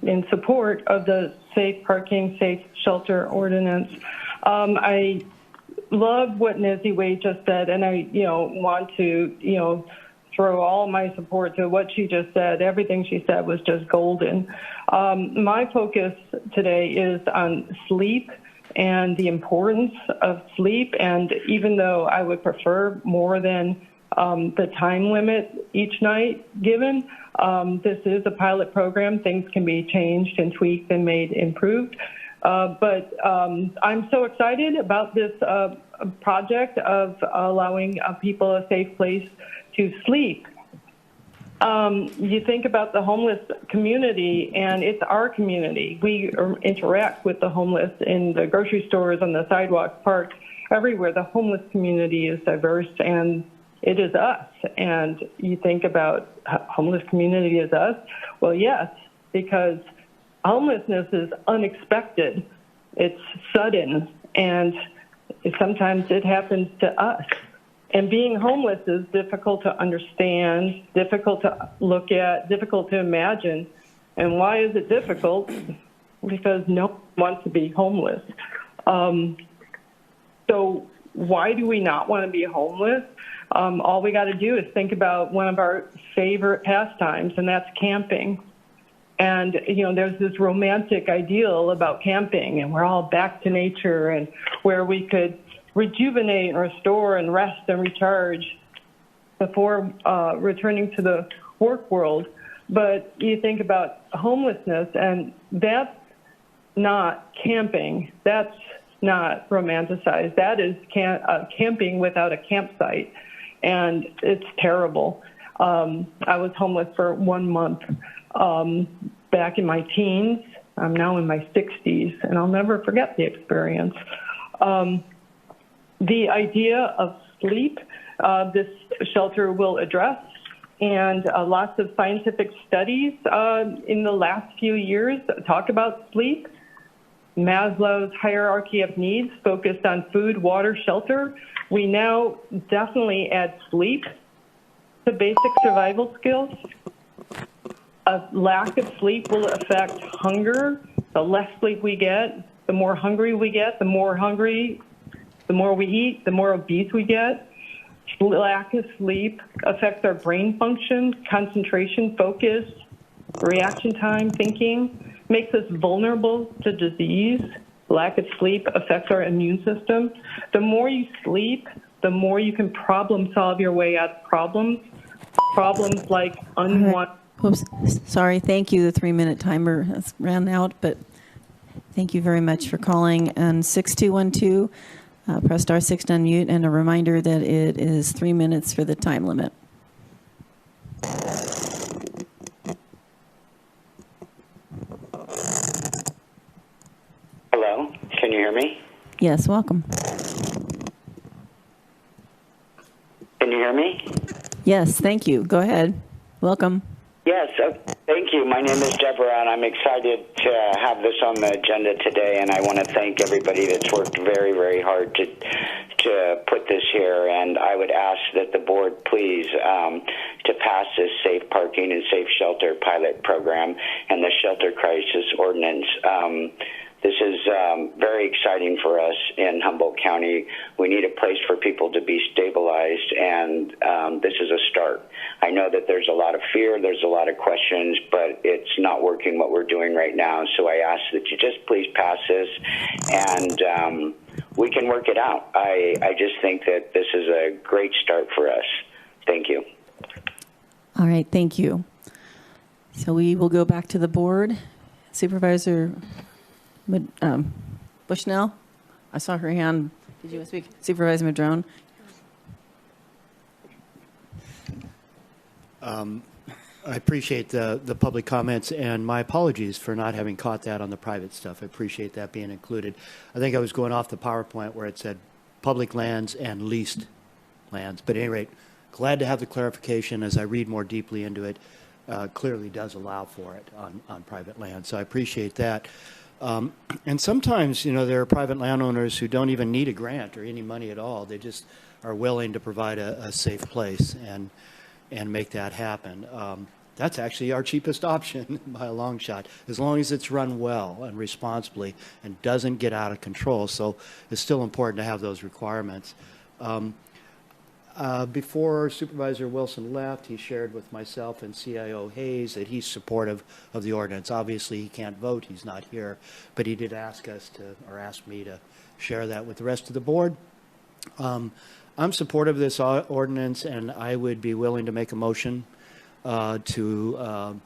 in support of the Safe Parking, Safe Shelter Ordinance. I love what Nezzy Wade just said, and I, want to, throw all my support to what she just said. Everything she said was just golden. My focus today is on sleep and the importance of sleep. And even though I would prefer more than the time limit each night given, this is a pilot program. Things can be changed and tweaked and made improved. But I'm so excited about this project of allowing people a safe place to sleep. You think about the homeless community, and it's our community. We interact with the homeless in the grocery stores, on the sidewalks, parks, everywhere. The homeless community is diverse, and it is us. And you think about homeless community as us? Well, yes, because homelessness is unexpected. It's sudden, and sometimes it happens to us. And being homeless is difficult to understand, difficult to look at, difficult to imagine. And why is it difficult? Because no one wants to be homeless. So why do we not want to be homeless? All we got to do is think about one of our favorite pastimes, and that's camping. And, there's this romantic ideal about camping, and we're all back to nature, and where we could rejuvenate and restore and rest and recharge before returning to the work world. But you think about homelessness, and that's not camping. That's not romanticized. That is camping without a campsite, and it's terrible. I was homeless for 1 month back in my teens. I'm now in my 60s, and I'll never forget the experience. The idea of sleep, this shelter will address, and lots of scientific studies in the last few years talk about sleep. Maslow's hierarchy of needs focused on food, water, shelter. We now definitely add sleep to basic survival skills. A lack of sleep will affect hunger. The less sleep we get, the more hungry we get. The more we eat, the more obese we get. Lack of sleep affects our brain function, concentration, focus, reaction time, thinking, makes us vulnerable to disease. Lack of sleep affects our immune system. The more you sleep, the more you can problem solve your way out of problems. Problems like unwanted. Oops, sorry, thank you. The 3-minute timer has ran out, but thank you very much for calling. And 6212, press *6 to unmute, and a reminder that it is 3 minutes for the time limit. Hello, can you hear me? Yes, welcome. Can you hear me? Yes, thank you. Go ahead. Welcome. Yes, thank you. My name is Deborah, and I'm excited to have this on the agenda today, and I want to thank everybody that's worked very, very hard to put this here, and I would ask that the board please to pass this safe parking and safe shelter pilot program and the shelter crisis ordinance. This is very exciting for us in Humboldt County. We need a place for people to be stabilized, and this is a start. I know that there's a lot of fear, there's a lot of questions, but it's not working what we're doing right now. So I ask that you just please pass this, and we can work it out. I just think that this is a great start for us. Thank you. All right, thank you. So we will go back to the board. Supervisor Bushnell, I saw her hand. Did you want to speak? Supervisor Madrone. I appreciate the public comments, and my apologies for not having caught that on the private stuff. I appreciate that being included. I think I was going off the PowerPoint where it said public lands and leased lands. But at any rate, glad to have the clarification as I read more deeply into it. Clearly does allow for it on private land. So I appreciate that. And sometimes, you know, there are private landowners who don't even need a grant or any money at all. They just are willing to provide a safe place and make that happen. That's actually our cheapest option by a long shot, as long as it's run well and responsibly and doesn't get out of control. So it's still important to have those requirements. Before Supervisor Wilson left, he shared with myself and CIO Hayes that he's supportive of the ordinance. Obviously, he can't vote. He's not here. But he did ask us to, or ask me to share that with the rest of the board. I'm supportive of this ordinance, and I would be willing to make a motion to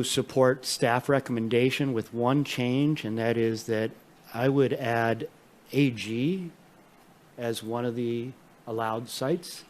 support staff recommendation with one change, and that is that I would add AG as one of the allowed sites.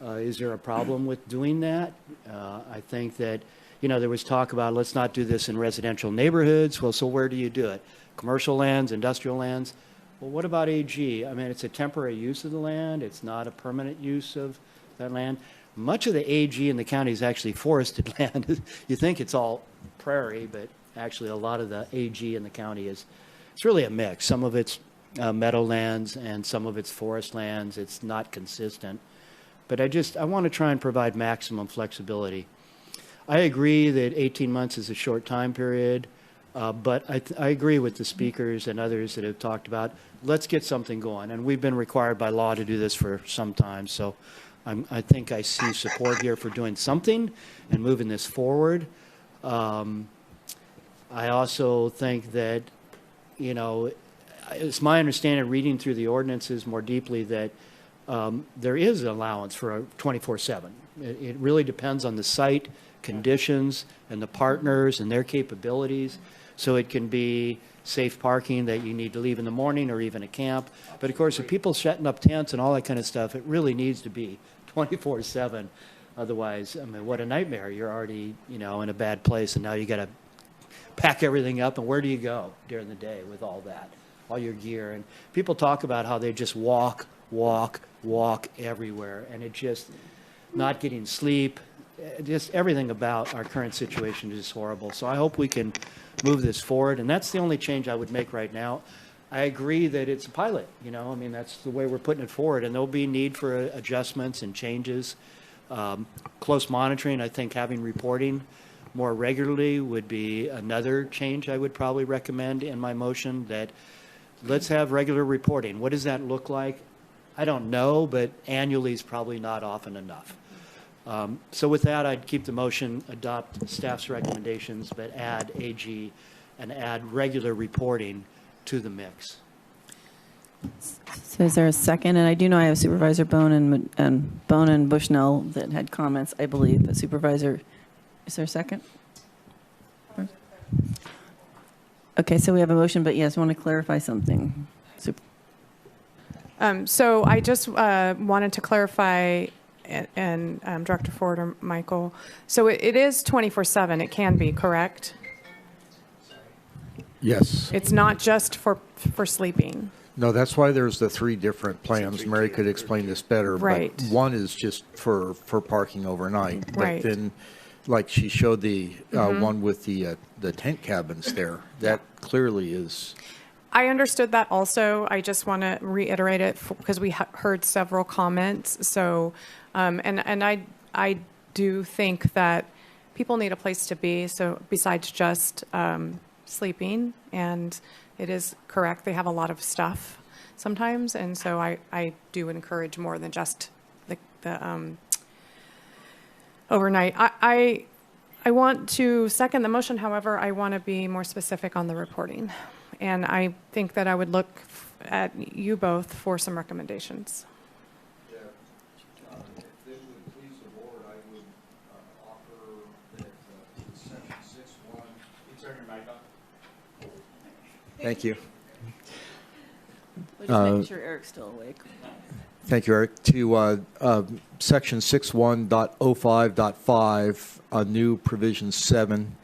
Is there a problem with doing that? I think that, you know, there was talk about let's not do this in residential neighborhoods. Well, so where do you do it? Commercial lands, industrial lands? Well, what about AG? I mean, it's a temporary use of the land. It's not a permanent use of that land. Much of the AG in the county is actually forested land. You think it's all prairie, but actually a lot of the AG in the county it's really a mix. Some of it's meadowlands and some of it's forest lands. It's not consistent. But I want to try and provide maximum flexibility. I agree that 18 months is a short time period, but I agree with the speakers and others that have talked about, let's get something going. And we've been required by law to do this for some time. So I think I see support here for doing something and moving this forward. I also think that, you know, it's my understanding, reading through the ordinances more deeply, that there is an allowance for a 24/7. It really depends on the site conditions and the partners and their capabilities. So it can be safe parking that you need to leave in the morning or even a camp. But of course, if people setting up tents and all that kind of stuff, it really needs to be 24/7. Otherwise, I mean, what a nightmare. You're already, in a bad place, and now you got to pack everything up. And where do you go during the day with all that, all your gear? And people talk about how they just walk everywhere, and it just not getting sleep. Just everything about our current situation is horrible. So I hope we can move this forward, and that's the only change I would make right now. I agree that it's a pilot, that's the way we're putting it forward, and there'll be need for adjustments and changes. Close monitoring, I think having reporting more regularly would be another change I would probably recommend in my motion, that let's have regular reporting. What does that look like? I don't know, but annually is probably not often enough. So with that, I'd keep the motion, adopt staff's recommendations, but add AG and add regular reporting to the mix. So is there a second? And I do know I have Supervisor Bone and Bushnell that had comments, I believe. But Supervisor, is there a second? Okay, so we have a motion, but yes, I want to clarify something. So I just wanted to clarify, and Director Ford or Michael, so it is 24/7. It can be, correct? Yes. It's not just for sleeping. No, that's why there's the 3 different plans. Mary could explain this better. Right. But one is just for parking overnight. Right. But then, like she showed the one with the tent cabins there, that clearly is. I understood that also. I just want to reiterate it because we heard several comments. So, and I do think that people need a place to be. So besides just sleeping, and it is correct, they have a lot of stuff sometimes, and so I do encourage more than just the overnight. I want to second the motion. However, I want to be more specific on the reporting. And I think that I would look at you both for some recommendations. Yeah. If they would please the board, I would offer that section 6.1. You turn your mic on. Thank you. We're just making sure Eric's still awake. Thank you, Eric. To section 61.05.5, a new provision 7.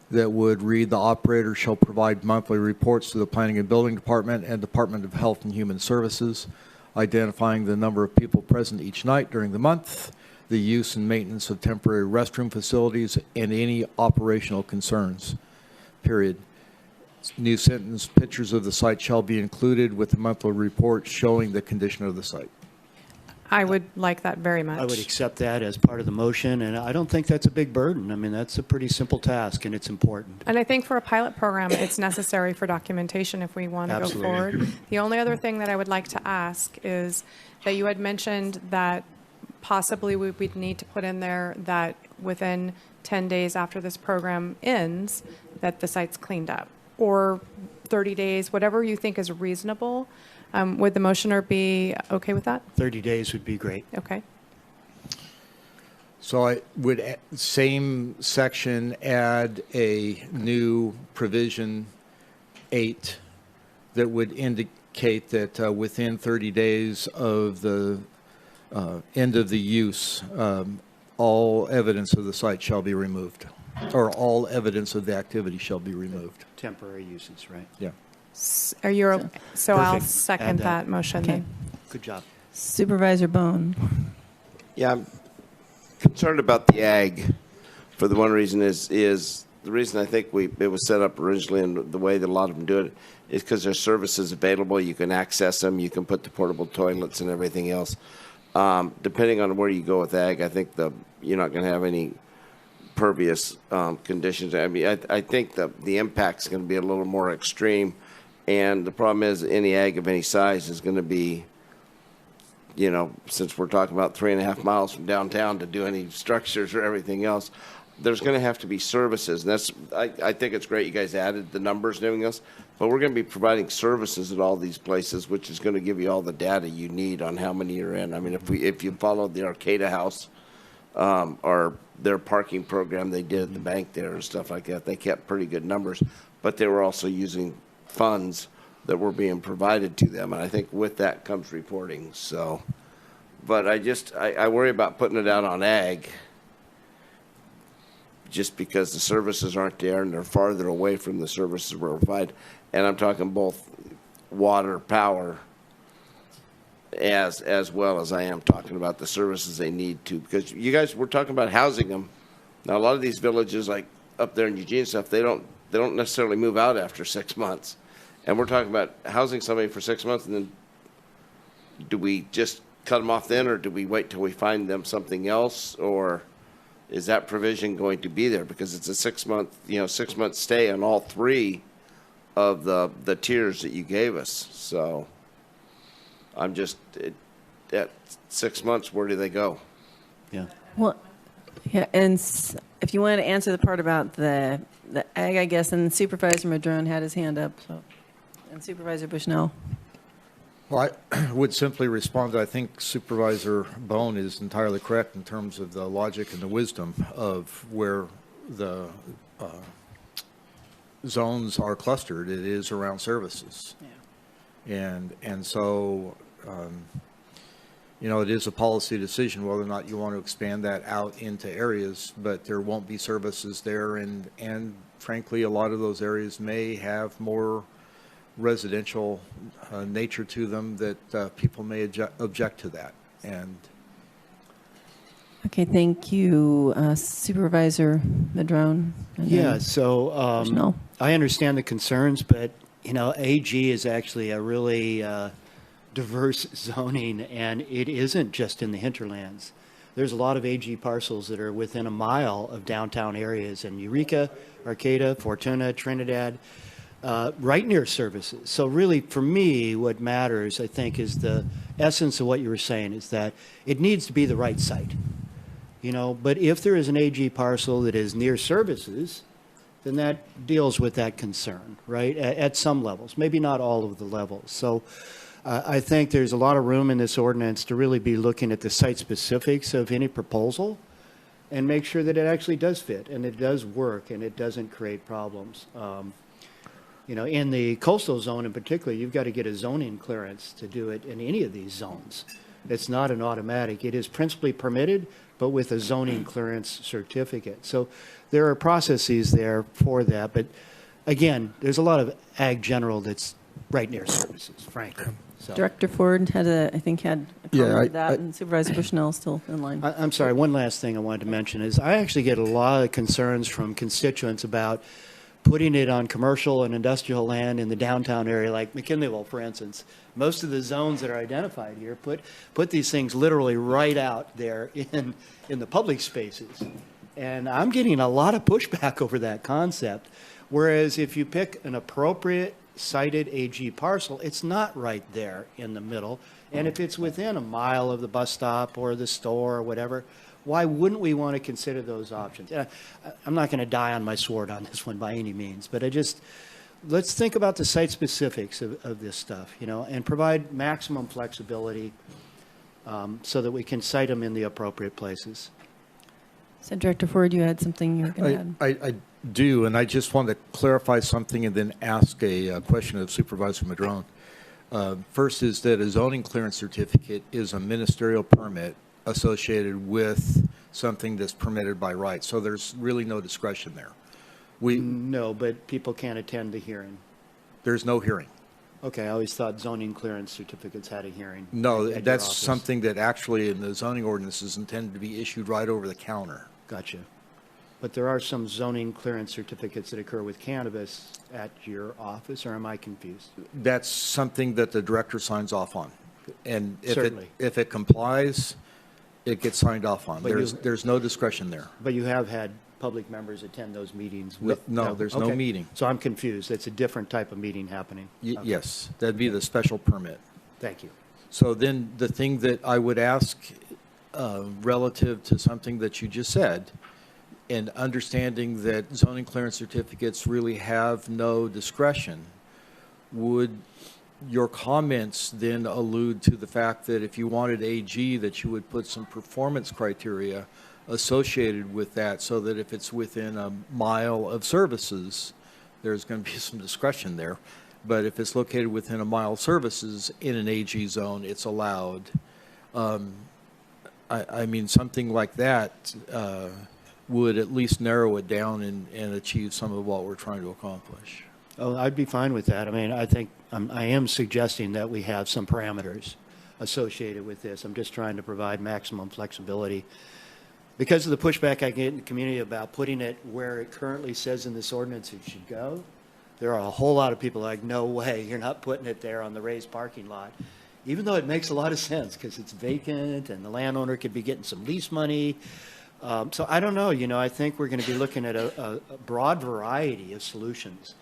That would read, the operator shall provide monthly reports to the Planning and Building Department and Department of Health and Human Services, identifying the number of people present each night during the month, the use and maintenance of temporary restroom facilities, and any operational concerns, period. New sentence, pictures of the site shall be included with the monthly report showing the condition of the site. I would like that very much. I would accept that as part of the motion, and I don't think that's a big burden. I mean, that's a pretty simple task, and it's important. And I think for a pilot program, it's necessary for documentation if we want to go forward. The only other thing that I would like to ask is that you had mentioned that possibly we'd need to put in there that within 10 days after this program ends, that the site's cleaned up, or 30 days, whatever you think is reasonable. Would the motioner be okay with that? 30 days would be great. Okay. So I would, same section, add a new provision 8 that would indicate that within 30 days of the end of the use, all evidence of the site shall be removed, or all evidence of the activity shall be removed. Temporary uses, right? Yeah. Are you so I'll Perfect. second that motion. Okay. Then. Good job. Supervisor Bone. Yeah, I'm concerned about the ag for the one reason is the reason I think it was set up originally and the way that a lot of them do it is because there's services available. You can access them. You can put the portable toilets and everything else. Depending on where you go with ag, I think you're not going to have any pervious conditions. I mean, I think the impact's going to be a little more extreme. And the problem is any ag of any size is going to be, since we're talking about 3.5 miles from downtown to do any structures or everything else, there's going to have to be services. And I think it's great you guys added the numbers and everything else, but we're going to be providing services at all these places, which is going to give you all the data you need on how many you're in. I mean, if you follow the Arcata House or their parking program they did at the bank there and stuff like that. They kept pretty good numbers, but they were also using funds that were being provided to them. And I think with that comes reporting. So, but I worry about putting it out on ag just because the services aren't there and they're farther away from the services we provide. And I'm talking both water, power, as well as I am talking about the services they need to. Because you guys were talking about housing them. Now, a lot of these villages, like up there in Eugene and stuff, they don't necessarily move out after 6 months. And we're talking about housing somebody for 6 months, and then do we just cut them off then, or do we wait till we find them something else, or is that provision going to be there? Because it's a 6 month, 6 month stay on all three of the tiers that you gave us. So I'm just at 6 months, where do they go? Yeah. Well, yeah, and if you want to answer the part about the ag, I guess, and Supervisor Madrone had his hand up, so, and Supervisor Bushnell. Well, I would simply respond that I think Supervisor Bone is entirely correct in terms of the logic and the wisdom of where the zones are clustered. It is around services. Yeah. And so, it is a policy decision whether or not you want to expand that out into areas, but there won't be services there. And frankly, a lot of those areas may have more residential nature to them that people may object to that. And okay, thank you, Supervisor Madrone. Yeah, so I understand the concerns, but AG is actually a really diverse zoning, and it isn't just in the hinterlands. There's a lot of AG parcels that are within a mile of downtown areas in Eureka, Arcata, Fortuna, Trinidad, right near services. So really, for me, what matters, I think, is the essence of what you were saying, is that it needs to be the right site. But if there is an AG parcel that is near services, then that deals with that concern, right, at some levels, maybe not all of the levels. So I think there's a lot of room in this ordinance to really be looking at the site specifics of any proposal and make sure that it actually does fit and it does work and it doesn't create problems. In the coastal zone in particular, you've got to get a zoning clearance to do it in any of these zones. It's not an automatic. It is principally permitted, but with a zoning clearance certificate. So there are processes there for that. But again, there's a lot of ag general that's right near services, frankly. So. Director Ford had a comment to that, and Supervisor Bushnell still in line. I'm sorry, one last thing I wanted to mention is I actually get a lot of concerns from constituents about putting it on commercial and industrial land in the downtown area, like McKinleyville, for instance. Most of the zones that are identified here put these things literally right out there in the public spaces. And I'm getting a lot of pushback over that concept. Whereas if you pick an appropriate cited AG parcel, it's not right there in the middle. And if it's within a mile of the bus stop or the store or whatever, why wouldn't we want to consider those options? I'm not going to die on my sword on this one by any means, but let's think about the site specifics of this stuff, and provide maximum flexibility so that we can cite them in the appropriate places. So, Director Ford, you had something you were going to add? I do, and I just want to clarify something and then ask a question of Supervisor Madrone. First is that a zoning clearance certificate is a ministerial permit associated with something that's permitted by right. So there's really no discretion there. No, but people can't attend the hearing. There's no hearing. Okay, I always thought zoning clearance certificates had a hearing. No, that's something that actually in the zoning ordinance is intended to be issued right over the counter. Gotcha. But there are some zoning clearance certificates that occur with cannabis at your office, or am I confused? That's something that the director signs off on. And if it complies, it gets signed off on. There's no discretion there. But you have had public members attend those meetings? No, there's no meeting. So I'm confused. It's a different type of meeting happening. Okay. Yes, that'd be the special permit. Thank you. So then the thing that I would ask relative to something that you just said, and understanding that zoning clearance certificates really have no discretion, would your comments then allude to the fact that if you wanted AG, that you would put some performance criteria associated with that, so that if it's within a mile of services, there's going to be some discretion there. But if it's located within a mile of services in an AG zone, it's allowed. I mean, something like that would at least narrow it down and achieve some of what we're trying to accomplish. Oh, I'd be fine with that. I mean, I think I am suggesting that we have some parameters associated with this. I'm just trying to provide maximum flexibility. Because of the pushback I get in the community about putting it where it currently says in this ordinance it should go, there are a whole lot of people like, no way, you're not putting it there on the raised parking lot. Even though it makes a lot of sense because it's vacant and the landowner could be getting some lease money. So I don't know, I think we're going to be looking at a broad variety of solutions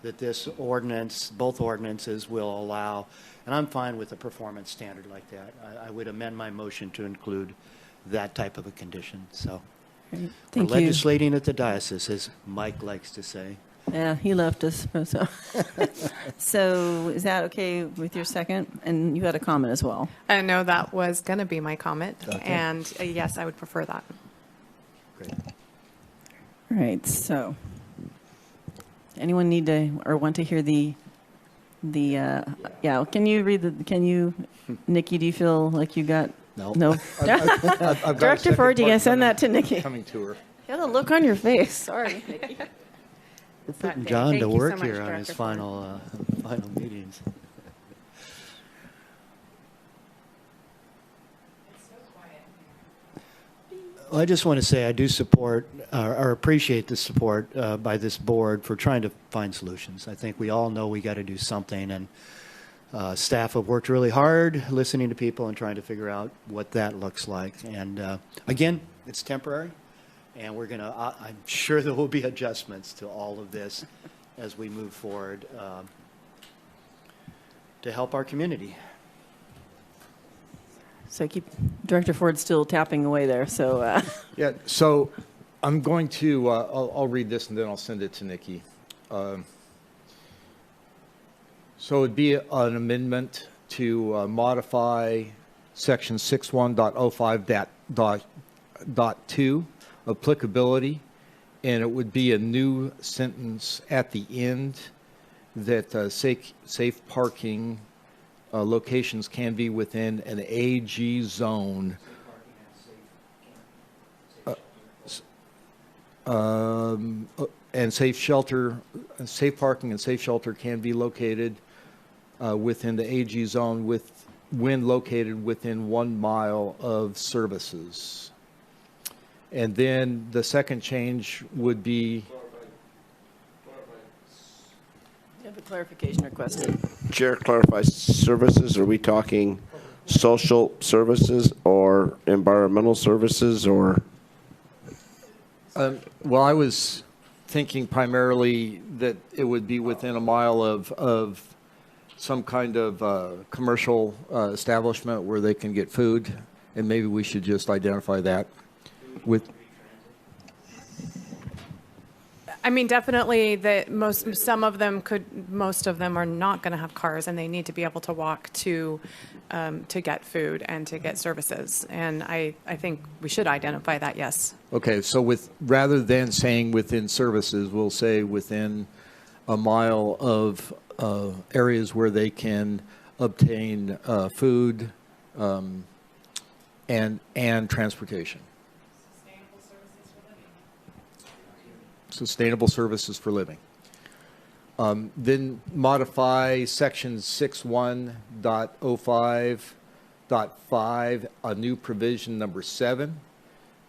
that this ordinance, both ordinances will allow. And I'm fine with a performance standard like that. I would amend my motion to include that type of a condition. So Great. we're Thank you. legislating at the diocese, as Mike likes to say. Yeah, he left us. So, so is that okay with your second? And you had a comment as well. I know that was going to be my comment. Okay. And yes, I would prefer that. Great. All right. So, anyone need to or want to hear the yeah? Can you read the? Can you, Nikki? Do you feel like you got? No. No. I've got a Director second Ford, you part gonna send coming- that to Nikki? Coming to her. You had a look on your face. Sorry, Nikki. We're It's that putting day. John Thank to you so work much, here on his Director Ford. final meetings. Well, I just want to say I do support or appreciate the support by this board for trying to find solutions. I think we all know we got to do something, and staff have worked really hard listening to people and trying to figure out what that looks like. And again, it's temporary, and we're going to, I'm sure there will be adjustments to all of this as we move forward to help our community. So keep Director Ford still tapping away there. So Yeah, so I'm going to, I'll read this and then I'll send it to Nikki. So it'd be an amendment to modify section 61.05.2, applicability, and it would be a new sentence at the end that safe parking locations can be within an AG zone. And safe parking and safe shelter can be located within the AG zone when located within 1 mile of services. And then the second change would be. you have a clarification requested. Chair, clarify services. Are we talking social services or environmental services or? Well, I was thinking primarily that it would be within a mile of some kind of commercial establishment where they can get food, and maybe we should just identify that with. I mean, definitely that most of them are not going to have cars, and they need to be able to walk to get food and to get services. And I think we should identify that, yes. Okay, so rather than saying within services, we'll say within a mile of areas where they can obtain food and transportation. Sustainable services for living. Then modify section 61.05.5, a new provision number 7.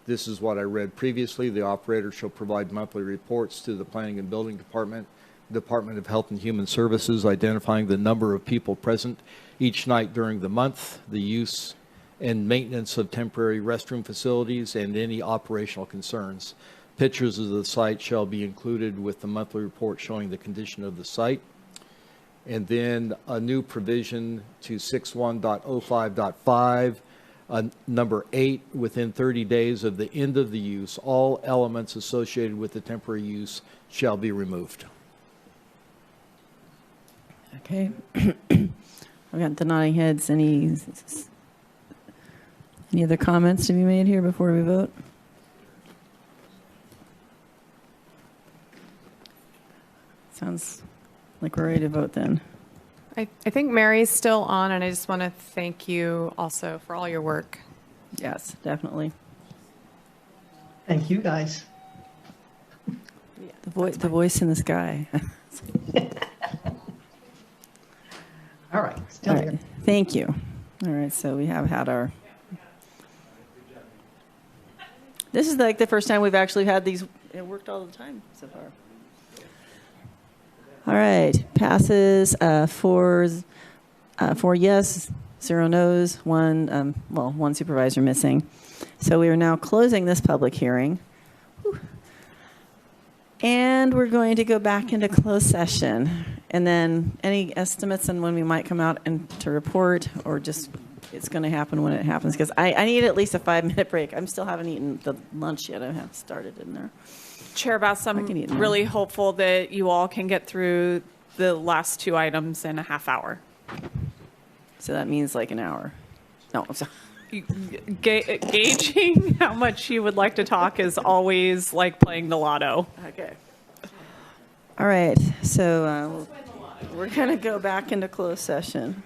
This is what I read previously. The operator shall provide monthly reports to the Planning and Building Department, Department of Health and Human Services, identifying the number of people present each night during the month, the use and maintenance of temporary restroom facilities, and any operational concerns. Pictures of the site shall be included with the monthly report showing the condition of the site. And then a new provision to 61.05.5, number 8, within 30 days of the end of the use, all elements associated with the temporary use shall be removed. Okay. I've got the nodding heads. Any other comments to be made here before we vote? Sounds like we're ready to vote then. I think Mary's still on, and I just want to thank you also for all your work. Yes, definitely. Thank you, guys. The voice in the sky. All right, still All here. right, thank you. All right, so we have had our. This is like the first time we've actually had these. It worked all the time so far. All right, passes 4 yes, 0 no's, one supervisor missing. So we are now closing this public hearing. Whew. And we're going to go back into closed session. And then any estimates on when we might come out and to report, or just it's going to happen when it happens? Because I need at least a 5-minute break. I still haven't eaten the lunch yet. I haven't started in there. Chair Bass, I'm really hopeful that you all can get through the last 2 items in a half hour. So that means like an hour. No, I'm sorry. Gauging how much you would like to talk is always like playing the lotto. Okay. All right. So we're going to go back into closed session.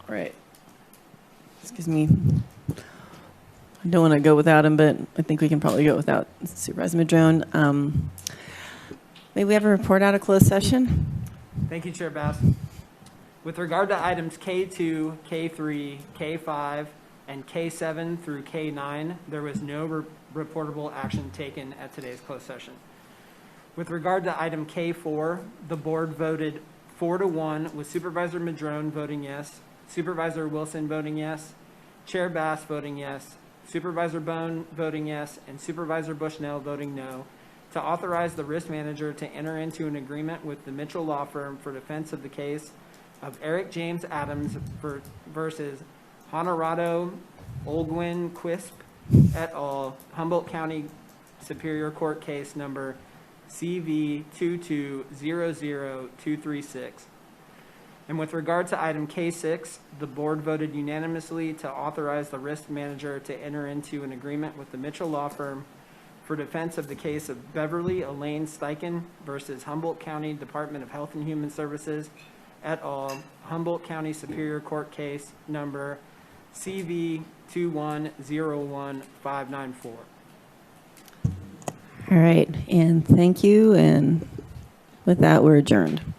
All right. Excuse me. I don't want to go without him, but I think we can probably go without Supervisor Madrone. May we have a report out of closed session? Thank you, Chair Bass. With regard to items K2, K3, K5, and K7 through K9, there was no reportable action taken at today's closed session. With regard to item K4, the board voted 4-1 with Supervisor Madrone voting yes, Supervisor Wilson voting yes, Chair Bass voting yes, Supervisor Bone voting yes, and Supervisor Bushnell voting no, to authorize the risk manager to enter into an agreement with the Mitchell Law Firm for defense of the case of Eric James Adams versus Honorado Olguin Quisp et al., Humboldt County Superior Court case number CV 2200236. And with regard to item K6, the board voted unanimously to authorize the risk manager to enter into an agreement with the Mitchell Law Firm for defense of the case of Beverly Elaine Steichen versus Humboldt County Department of Health and Human Services et al., Humboldt County Superior Court case number CV 2101594. All right, and thank you. And with that, we're adjourned.